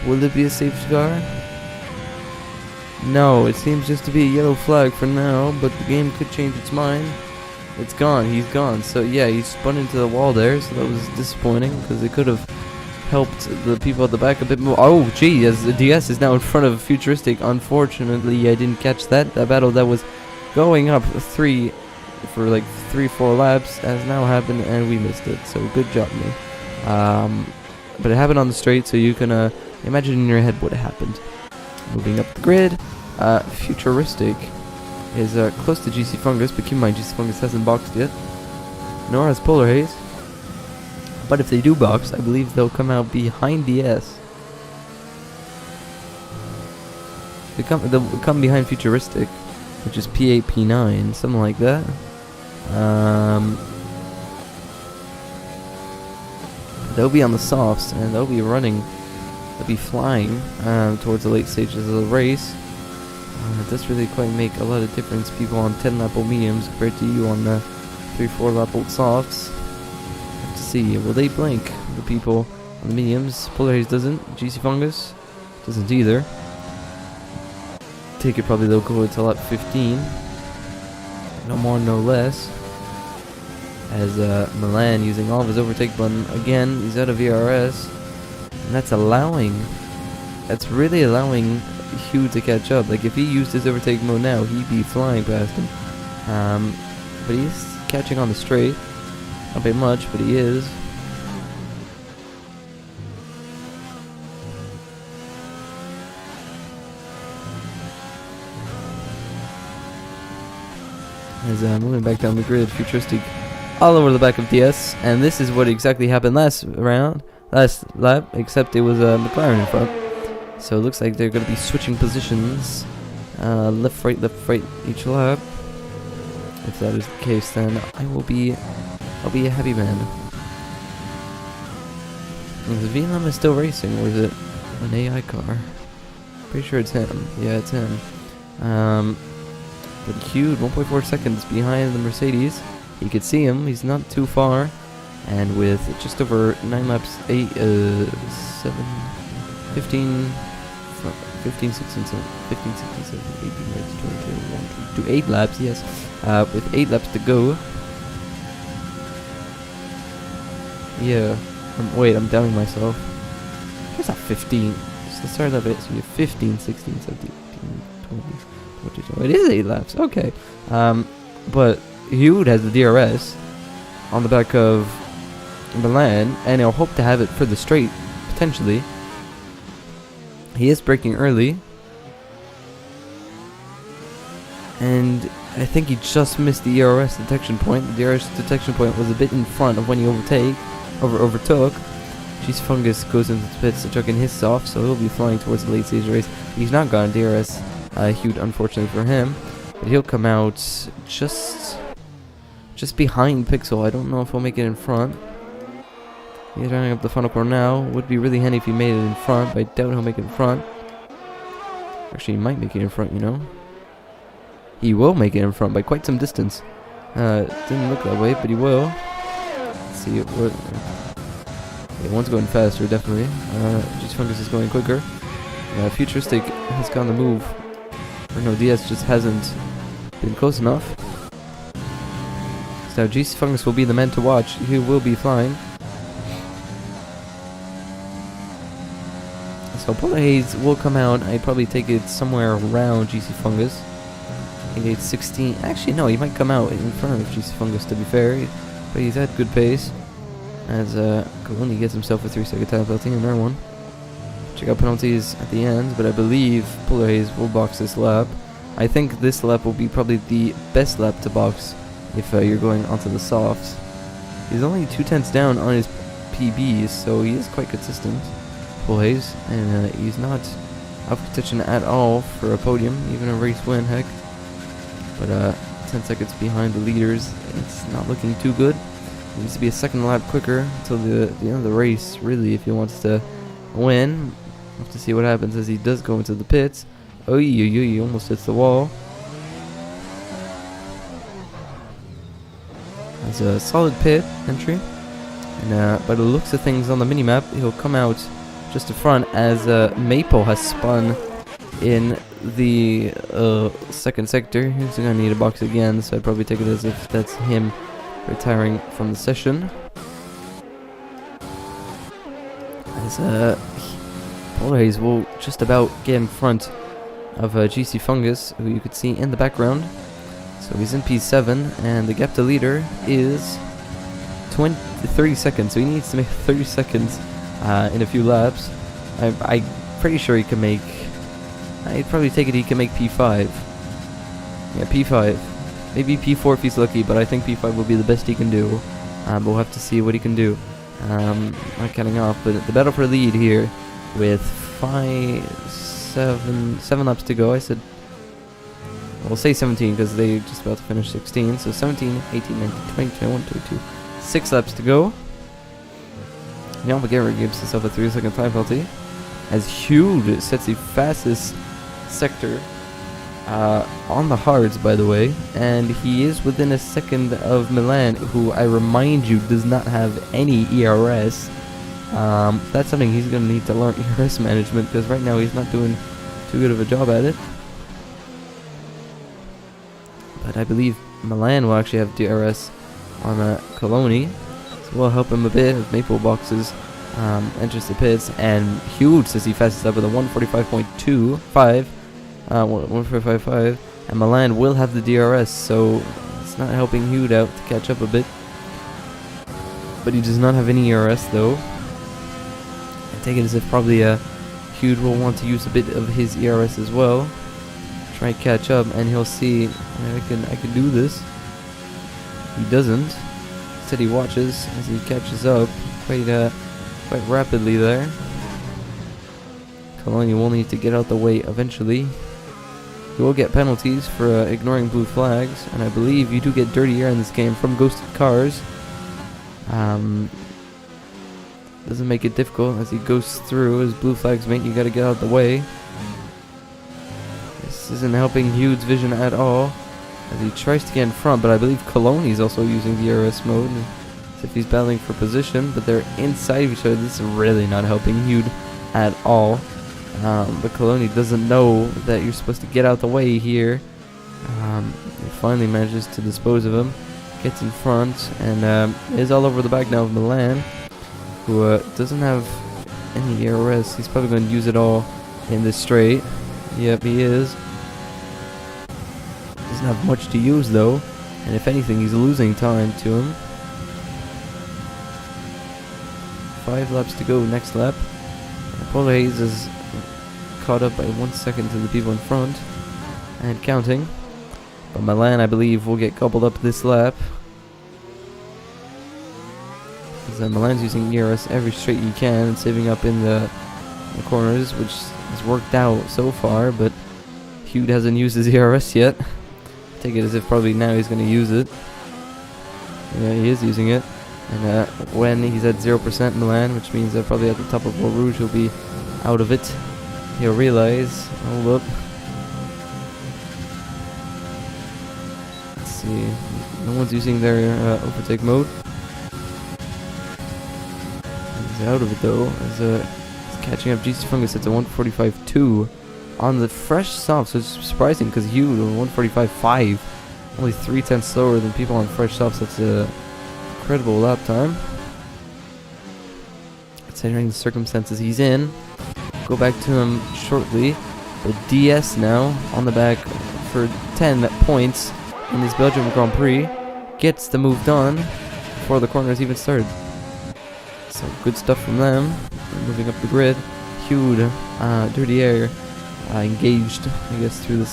Will it be a safety car? No, it seems just to be a yellow flag for now, but the game could change its mind. It's gone, he's gone. So yeah, he spun into the wall there, so that was disappointing because it could have helped the people at the back a bit more. Oh gee, as the DS is now in front of Futuristic. Unfortunately, I didn't catch that. That battle that was going up 3 for like 3-4 laps has now happened, and we missed it. So good job, me. But it happened on the straight, so you can imagine in your head what happened. Moving up the grid, Futuristic is close to GC Fungus, but keep in mind GC Fungus hasn't boxed yet. Nor has Polar Haze. But if they do box, I believe they'll come out behind DS. They'll come behind Futuristic, which is P8, P9, something like that. They'll be on the softs, and they'll be running, they'll be flying towards the late stages of the race. It does really quite make a lot of difference. People on 10-lap old mediums compared to you on 3-4-lap old softs. See, will they blink? The people on the mediums. Polar Haze doesn't. GC Fungus doesn't either. Take it probably they'll go until lap 15. No more, no less. As Milan using all of his overtake button again, he's out of ERS, and that's really allowing Hugh to catch up. Like if he used his overtake mode now, he'd be flying past him. But he's catching on the straight. Not by much, but he is. As moving back down the grid, Futuristic all over the back of DS, and this is what exactly happened last lap, except it was McLaren in front. So it looks like they're going to be switching positions, left, right each lap. If that is the case, then I'll be a happy man. Is VLM is still racing, or is it an AI car? Pretty sure it's him. Yeah, it's him. But Hugh, 1.4 seconds behind the Mercedes. You can see him, he's not too far. And with just over 9 laps, 15, 16, 17, 18, 19, 20, 8 laps, yes. With 8 laps to go. Yeah. Wait, I'm doubting myself. Where's that 15? So let's start that bit. So you have 15, 16, 17, 18, 20, 22. It is 8 laps. Okay. But Hugh has the DRS on the back of Milan, and he'll hope to have it for the straight, potentially. He is braking early. And I think he just missed the ERS detection point. The ERS detection point was a bit in front of when he overtook. Cheese Fungus goes into the pits to chuck in his soft, so he'll be flying towards the late stage race. He's not got a DRS huge, unfortunately for him, but he'll come out just behind Pixel. I don't know if he'll make it in front. He's running up the final corner now. Would be really handy if he made it in front, but I doubt he'll make it in front. Actually, he might make it in front, you know. He will make it in front by quite some distance. Didn't look that way, but he will. Let's see what. Yeah, one's going faster, definitely. Cheese Fungus is going quicker. Futuristic has gone the move. Or no, DS just hasn't been close enough. So Cheese Fungus will be the man to watch. He will be flying. So Polar Haze will come out. I'd probably take it somewhere around GC Fungus. I think it's 16. Actually, no, he might come out in front of GC Fungus, to be fair. But he's at good pace. As Coloni gets himself a 3-second time penalty, another one. Check out penalties at the end, but I believe Polar Haze will box this lap. I think this lap will be probably the best lap to box if you're going onto the softs. He's only 2/10 down on his PBs, so he is quite consistent, Polar Haze, and he's not out of contention at all for a podium, even a race win, heck. But 10 seconds behind the leaders, it's not looking too good. He needs to be a second lap quicker until the end of the race, really, if he wants to win. We'll have to see what happens as he does go into the pits. Oh, he almost hits the wall. That's a solid pit entry. And by the looks of things on the minimap, he'll come out just in front as Maple has spun in the second sector. He's going to need a box again, so I'd probably take it as if that's him retiring from the session. As Polar Haze will just about get in front of GC Fungus, who you could see in the background. So he's in P7, and the gap to leader is 30 seconds, so he needs to make 30 seconds in a few laps. I'm pretty sure he can make... I'd probably take it he can make P5. Yeah, P5. Maybe P4 if he's lucky, but I think P5 will be the best he can do. But we'll have to see what he can do. Not counting off, but the battle for lead here with 7 laps to go. I said, we'll say 17 because they're just about to finish 16. So 17, 18, 19, 20, 21, 22. 6 laps to go. Now McGarrett gives himself a 3-second time penalty as Hughes sets the fastest sector on the hards, by the way, and he is within a second of Milan, who I remind you does not have any ERS. That's something he's going to need to learn, ERS management, because right now he's not doing too good of a job at it. But I believe Milan will actually have DRS on Coloni, so we'll help him a bit as Maple boxes enters the pits, and Hughes says he fastest up with a 145.25. 145.5, and Milan will have the DRS, so it's not helping Hughes out to catch up a bit. But he does not have any ERS though. I take it as if probably Hughes will want to use a bit of his ERS as well. Try and catch up, and he'll see I can do this. He doesn't. Instead he watches as he catches up quite rapidly there. Coloni will need to get out the way eventually. You will get penalties for ignoring blue flags, and I believe you do get dirty air in this game from ghosted cars. Doesn't make it difficult as he goes through. As blue flags mate, you gotta get out of the way. This isn't helping Hughes' vision at all as he tries to get in front, but I believe Coloni is also using the RS mode as if he's battling for position, but they're inside of each other. This is really not helping Hughes at all. But Coloni doesn't know that you're supposed to get out the way here. He finally manages to dispose of him, gets in front, and is all over the back now of Milan, who doesn't have any ERS. He's probably going to use it all in this straight. Yep, he is. Doesn't have much to use though, and if anything, he's losing time to him. 5 laps to go next lap. Polar Haze is caught up by 1 second to the people in front and counting. But Milan, I believe, will get gobbled up this lap. Because Milan's using ERS every straight he can and saving up in the corners, which has worked out so far, but Hugh hasn't used his ERS yet. Take it as if probably now he's going to use it. Yeah, he is using it. And when he's at 0% Milan, which means that probably at the top of Eau Rouge he'll be out of it, he'll realize, hold up. Let's see, no one's using their overtake mode. He's out of it though, as he's catching up. GC Fungus at a 145.2 on the fresh softs, which is surprising because Hugh 145.5, only 3/10 slower than people on fresh softs. That's a incredible lap time, considering the circumstances he's in. Go back to him shortly, but DS now on the back for 10 points in this Belgian Grand Prix, gets the move done before the corners even started. So good stuff from them. They're moving up the grid. Huge Dirty Air engaged, I guess, through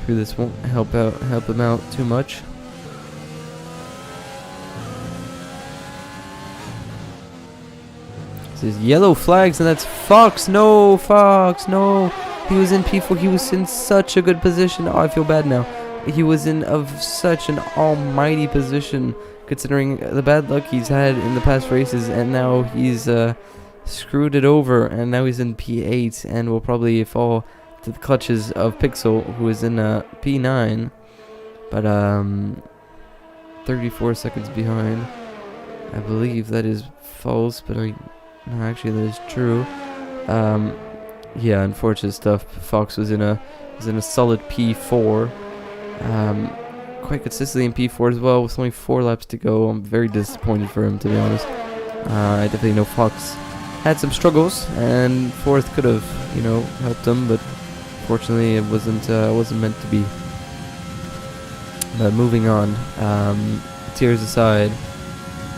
this won't help him out too much. There's yellow flags, and that's Fox. No, Fox, no. He was in P4. He was in such a good position. Oh, I feel bad now. He was in such an almighty position, considering the bad luck he's had in the past races, and now he's screwed it over, and now he's in P8, and will probably fall to the clutches of Pixel, who is in P9, but 34 seconds behind. I believe that is false, but no, actually that is true. Yeah, unfortunate stuff. Fox was in a solid P4, quite consistently in P4 as well, with only 4 laps to go. I'm very disappointed for him, to be honest. I definitely know Fox had some struggles, and 4th could have, helped him, but fortunately it wasn't meant to be. But moving on, tears aside,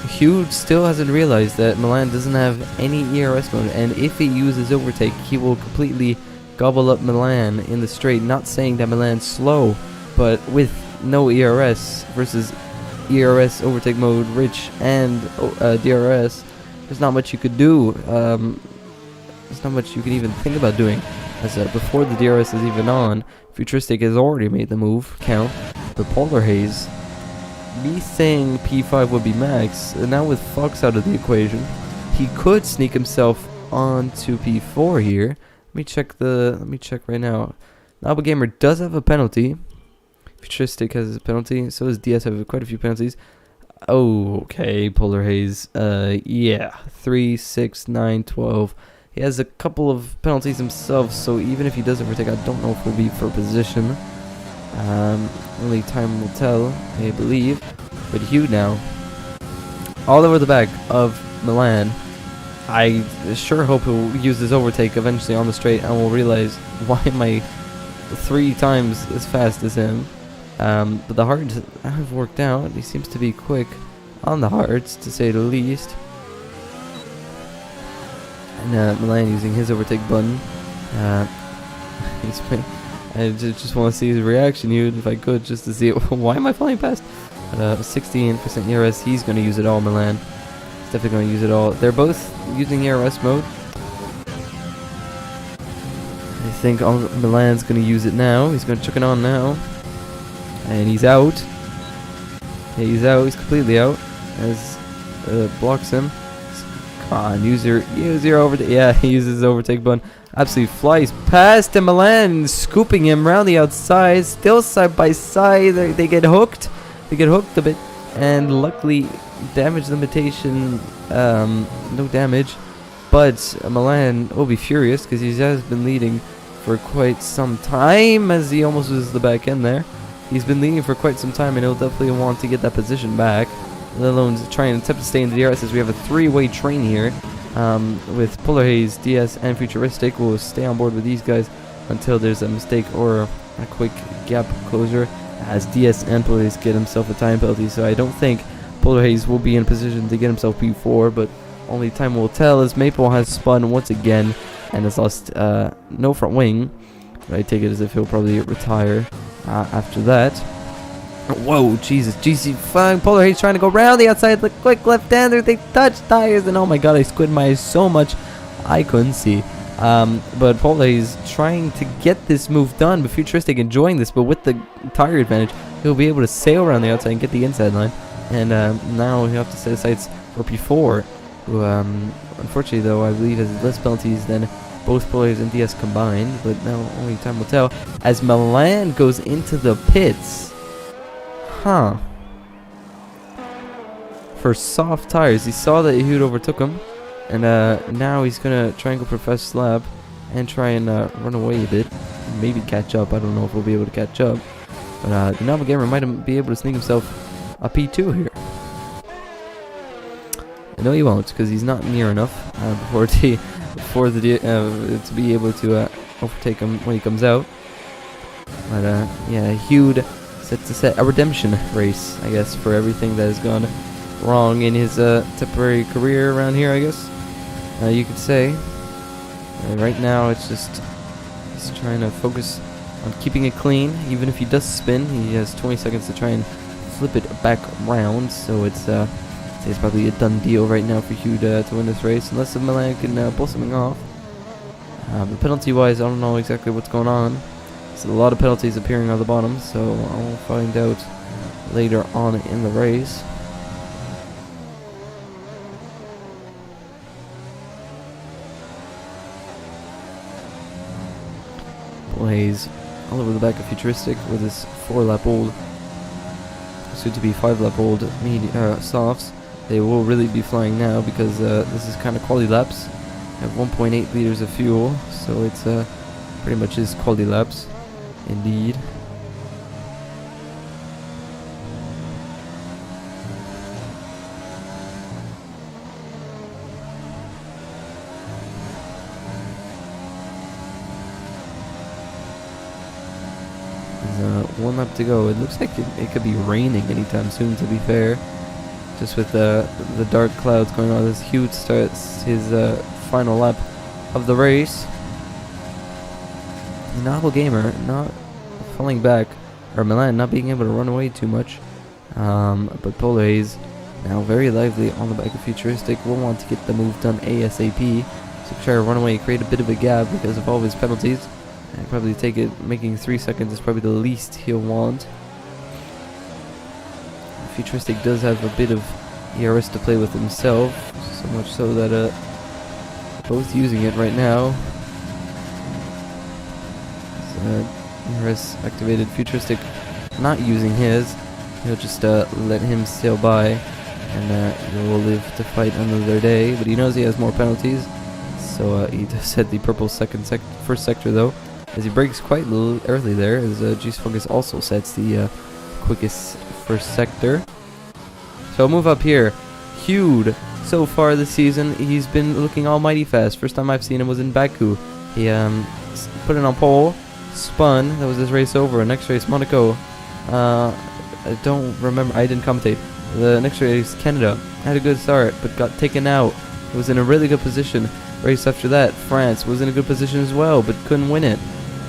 Hugh still hasn't realized that Milan doesn't have any ERS mode, and if he uses overtake, he will completely gobble up Milan in the straight. Not saying that Milan's slow, but with no ERS versus ERS overtake mode, Rich, and DRS, there's not much you could do. There's not much you can even think about doing, as before the DRS is even on, Futuristic has already made the move count. The Polar Haze, me saying P5 would be max, and now with Fox out of the equation, he could sneak himself onto P4 here. Let me check right now. Naba Gamer does have a penalty. Futuristic has a penalty. So does DS have quite a few penalties. Oh, okay, Polar Haze. Yeah, 3, 6, 9, 12. He has a couple of penalties himself, so even if he does overtake, I don't know if he'll be for position. Only time will tell, I believe. But Hugh now, all over the back of Milan. I sure hope he'll use his overtake eventually on the straight, and will realize, why am I 3 times as fast as him? But the hards have worked out. He seems to be quick on the hards, to say the least. And Milan using his overtake button. I just want to see his reaction here, if I could, just to see why am I falling past. 16% ERS, he's going to use it all, Milan. He's definitely going to use it all. They're both using ERS mode. I think Milan's going to use it now. He's going to chuck it on now. And he's out. Yeah, he's out. He's completely out. As blocks him. Come on, use your overtake. Yeah, he uses his overtake button. Absolutely flies past him. Milan scooping him around the outside. Still side by side. They get hooked. They get hooked a bit. And luckily, damage limitation, no damage. But Milan will be furious because he has been leading for quite some time, as he almost loses the back end there. He's been leading for quite some time, and he'll definitely want to get that position back, let alone try and attempt to stay in the DRS, as we have a 3-way train here with Polar Haze, DS, and Futuristic. We'll stay on board with these guys until there's a mistake or a quick gap closure, as DS and Polar Haze get himself a time penalty. So I don't think Polar Haze will be in position to get himself P4, but only time will tell, as Maple has spun once again and has lost no front wing. But I take it as if he'll probably retire After that, whoa, Jesus, GC5 Polar Haze trying to go around the outside, the quick left-hander, they touch tires, and oh my god, I squid my eyes so much I couldn't see. But Polar Haze trying to get this move done, but Futuristic enjoying this, but with the tire advantage, he'll be able to sail around the outside and get the inside line. And now he'll have to set his sights for P4, who, unfortunately though, I believe has less penalties than both Polar Haze and DS combined, but now only time will tell, as Milan goes into the pits. Huh. For soft tires, he saw that Ehud overtook him, and now he's gonna try and go for first lap and try and run away a bit, maybe catch up. I don't know if we'll be able to catch up, but the Novel Gamer might be able to sneak himself a P2 here. No, he won't, because he's not near enough to be able to overtake him when he comes out. But yeah, Ehud set to set a redemption race, I guess, for everything that has gone wrong in his temporary career around here, I guess you could say. Right now it's just he's trying to focus on keeping it clean. Even if he does spin, he has 20 seconds to try and flip it back around, so it's probably a done deal right now for Hugh to win this race, unless the Milan can pull something off. But penalty wise, I don't know exactly what's going on. There's a lot of penalties appearing on the bottom, so I'll find out later on in the race. Haze all over the back of Futuristic with his 4-lap-old, soon to be 5-lap-old softs. They will really be flying now because this is kind of quality laps. Have 1.8 liters of fuel, so it's pretty much his quality laps, indeed. One lap to go. It looks like it could be raining anytime soon, to be fair. Just with the dark clouds going on. This Hugh starts his final lap of the race. Novel Gamer not falling back, or Milan not being able to run away too much. But Polar Haze now very lively on the back of Futuristic. Will want to get the move done ASAP. So try to run away, create a bit of a gap because of all of his penalties. And probably take it, making 3 seconds is probably the least he'll want. Futuristic does have a bit of ERS to play with himself, so much so that both using it right now. ERS activated. Futuristic not using his. He'll just let him sail by, and he will live to fight another day. But he knows he has more penalties, so he does set the purple first sector though, as he breaks quite early there, as Juice Fungus also sets the quickest first sector. So I'll move up here. Hugh, so far this season, he's been looking almighty fast. First time I've seen him was in Baku. He put it on pole, spun, that was his race over. Next race, Monaco. I don't remember, I didn't commentate. The next race, Canada, had a good start, but got taken out. He was in a really good position. Race after that, France was in a good position as well, but couldn't win it.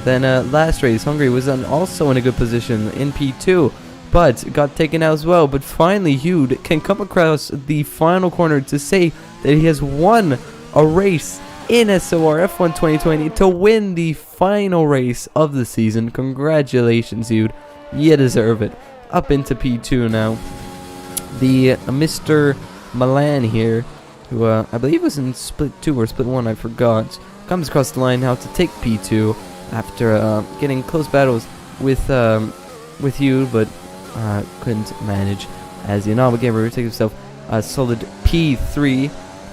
Then last race, Hungary was also in a good position in P2, but got taken out as well. But finally, Hugh can come across the final corner to say that he has won a race in SOR F1 2020 to win the final race of the season. Congratulations, Hugh. You deserve it. Up into P2 now. The Mr. Milan here, who I believe was in Split 2 or Split 1, I forgot, comes across the line now to take P2 after getting close battles with Hugh, but couldn't manage, as the Novel Gamer takes himself a solid P3,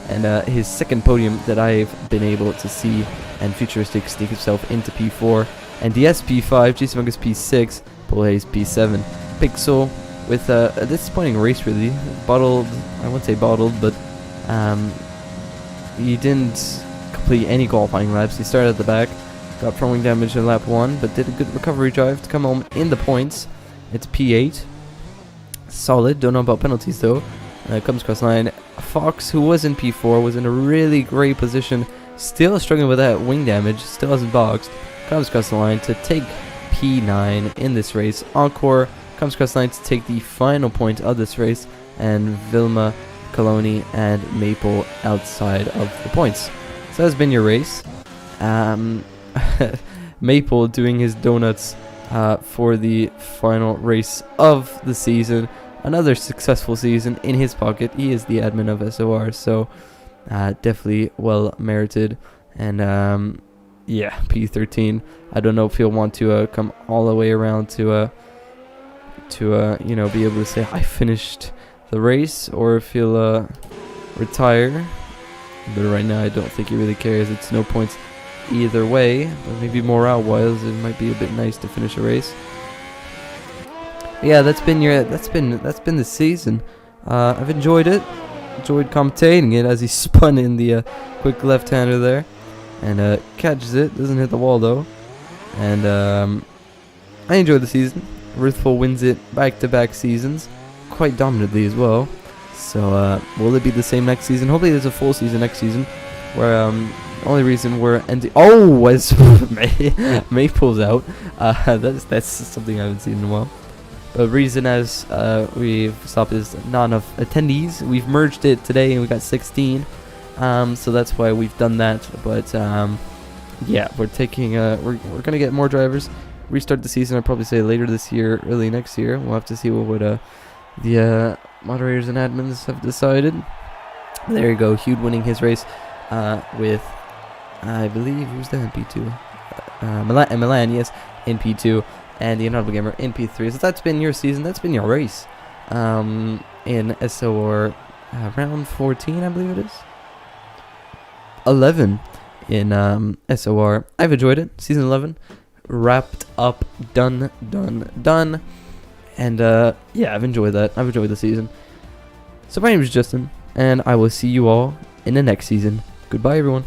and his second podium that I've been able to see, and Futuristic sneak himself into P4, and DS P5, Jason Fungus P6, Polar Haze P7. Pixel with a disappointing race, really. Bottled, I wouldn't say bottled, but he didn't complete any qualifying laps. He started at the back, got throwing damage in lap 1, but did a good recovery drive to come home in the points. It's P8. Solid. Don't know about penalties though. Comes across line. Fox, who was in P4, was in a really great position. Still struggling with that wing damage. Still hasn't boxed. Comes across the line to take P9 in this race. Encore comes across the line to take the final point of this race, and Vilma, Coloni, and Maple outside of the points. So that's been your race. Maple doing his donuts for the final race of the season. Another successful season in his pocket. He is the admin of SOR, so definitely well merited. And yeah, P13. I don't know if he'll want to come all the way around to you know, be able to say I finished the race, or if he'll retire. But right now, I don't think he really cares. It's no points either way. But maybe morale-wise, it might be a bit nice to finish a race. But yeah, that's been the season. I've enjoyed it. Enjoyed commentating it as he spun in the quick left-hander there, and catches it. Doesn't hit the wall though. And I enjoyed the season. Ruthful wins it back-to-back seasons, quite dominantly as well. So will it be the same next season? Hopefully there's a full season next season, where only reason we're ending. Oh, as Maple's out. That's something I haven't seen in a while. The reason as we've stopped is not enough attendees. We've merged it today and we got 16. So that's why we've done that. But yeah, we're taking we're gonna get more drivers. Restart the season. I'd probably say later this year, early next year. We'll have to see what the moderators and admins have decided. There you go, Hugh winning his race with, I believe, who's that in P2? Milan, yes, in P2, and the Inaudible Gamer in P3. So that's been your season, that's been your race in SOR round 14, I believe it is. 11 in SOR. I've enjoyed it. Season 11 wrapped up, done. And yeah, I've enjoyed that. I've enjoyed the season. So my name is Justin, and I will see you all in the next season. Goodbye, everyone.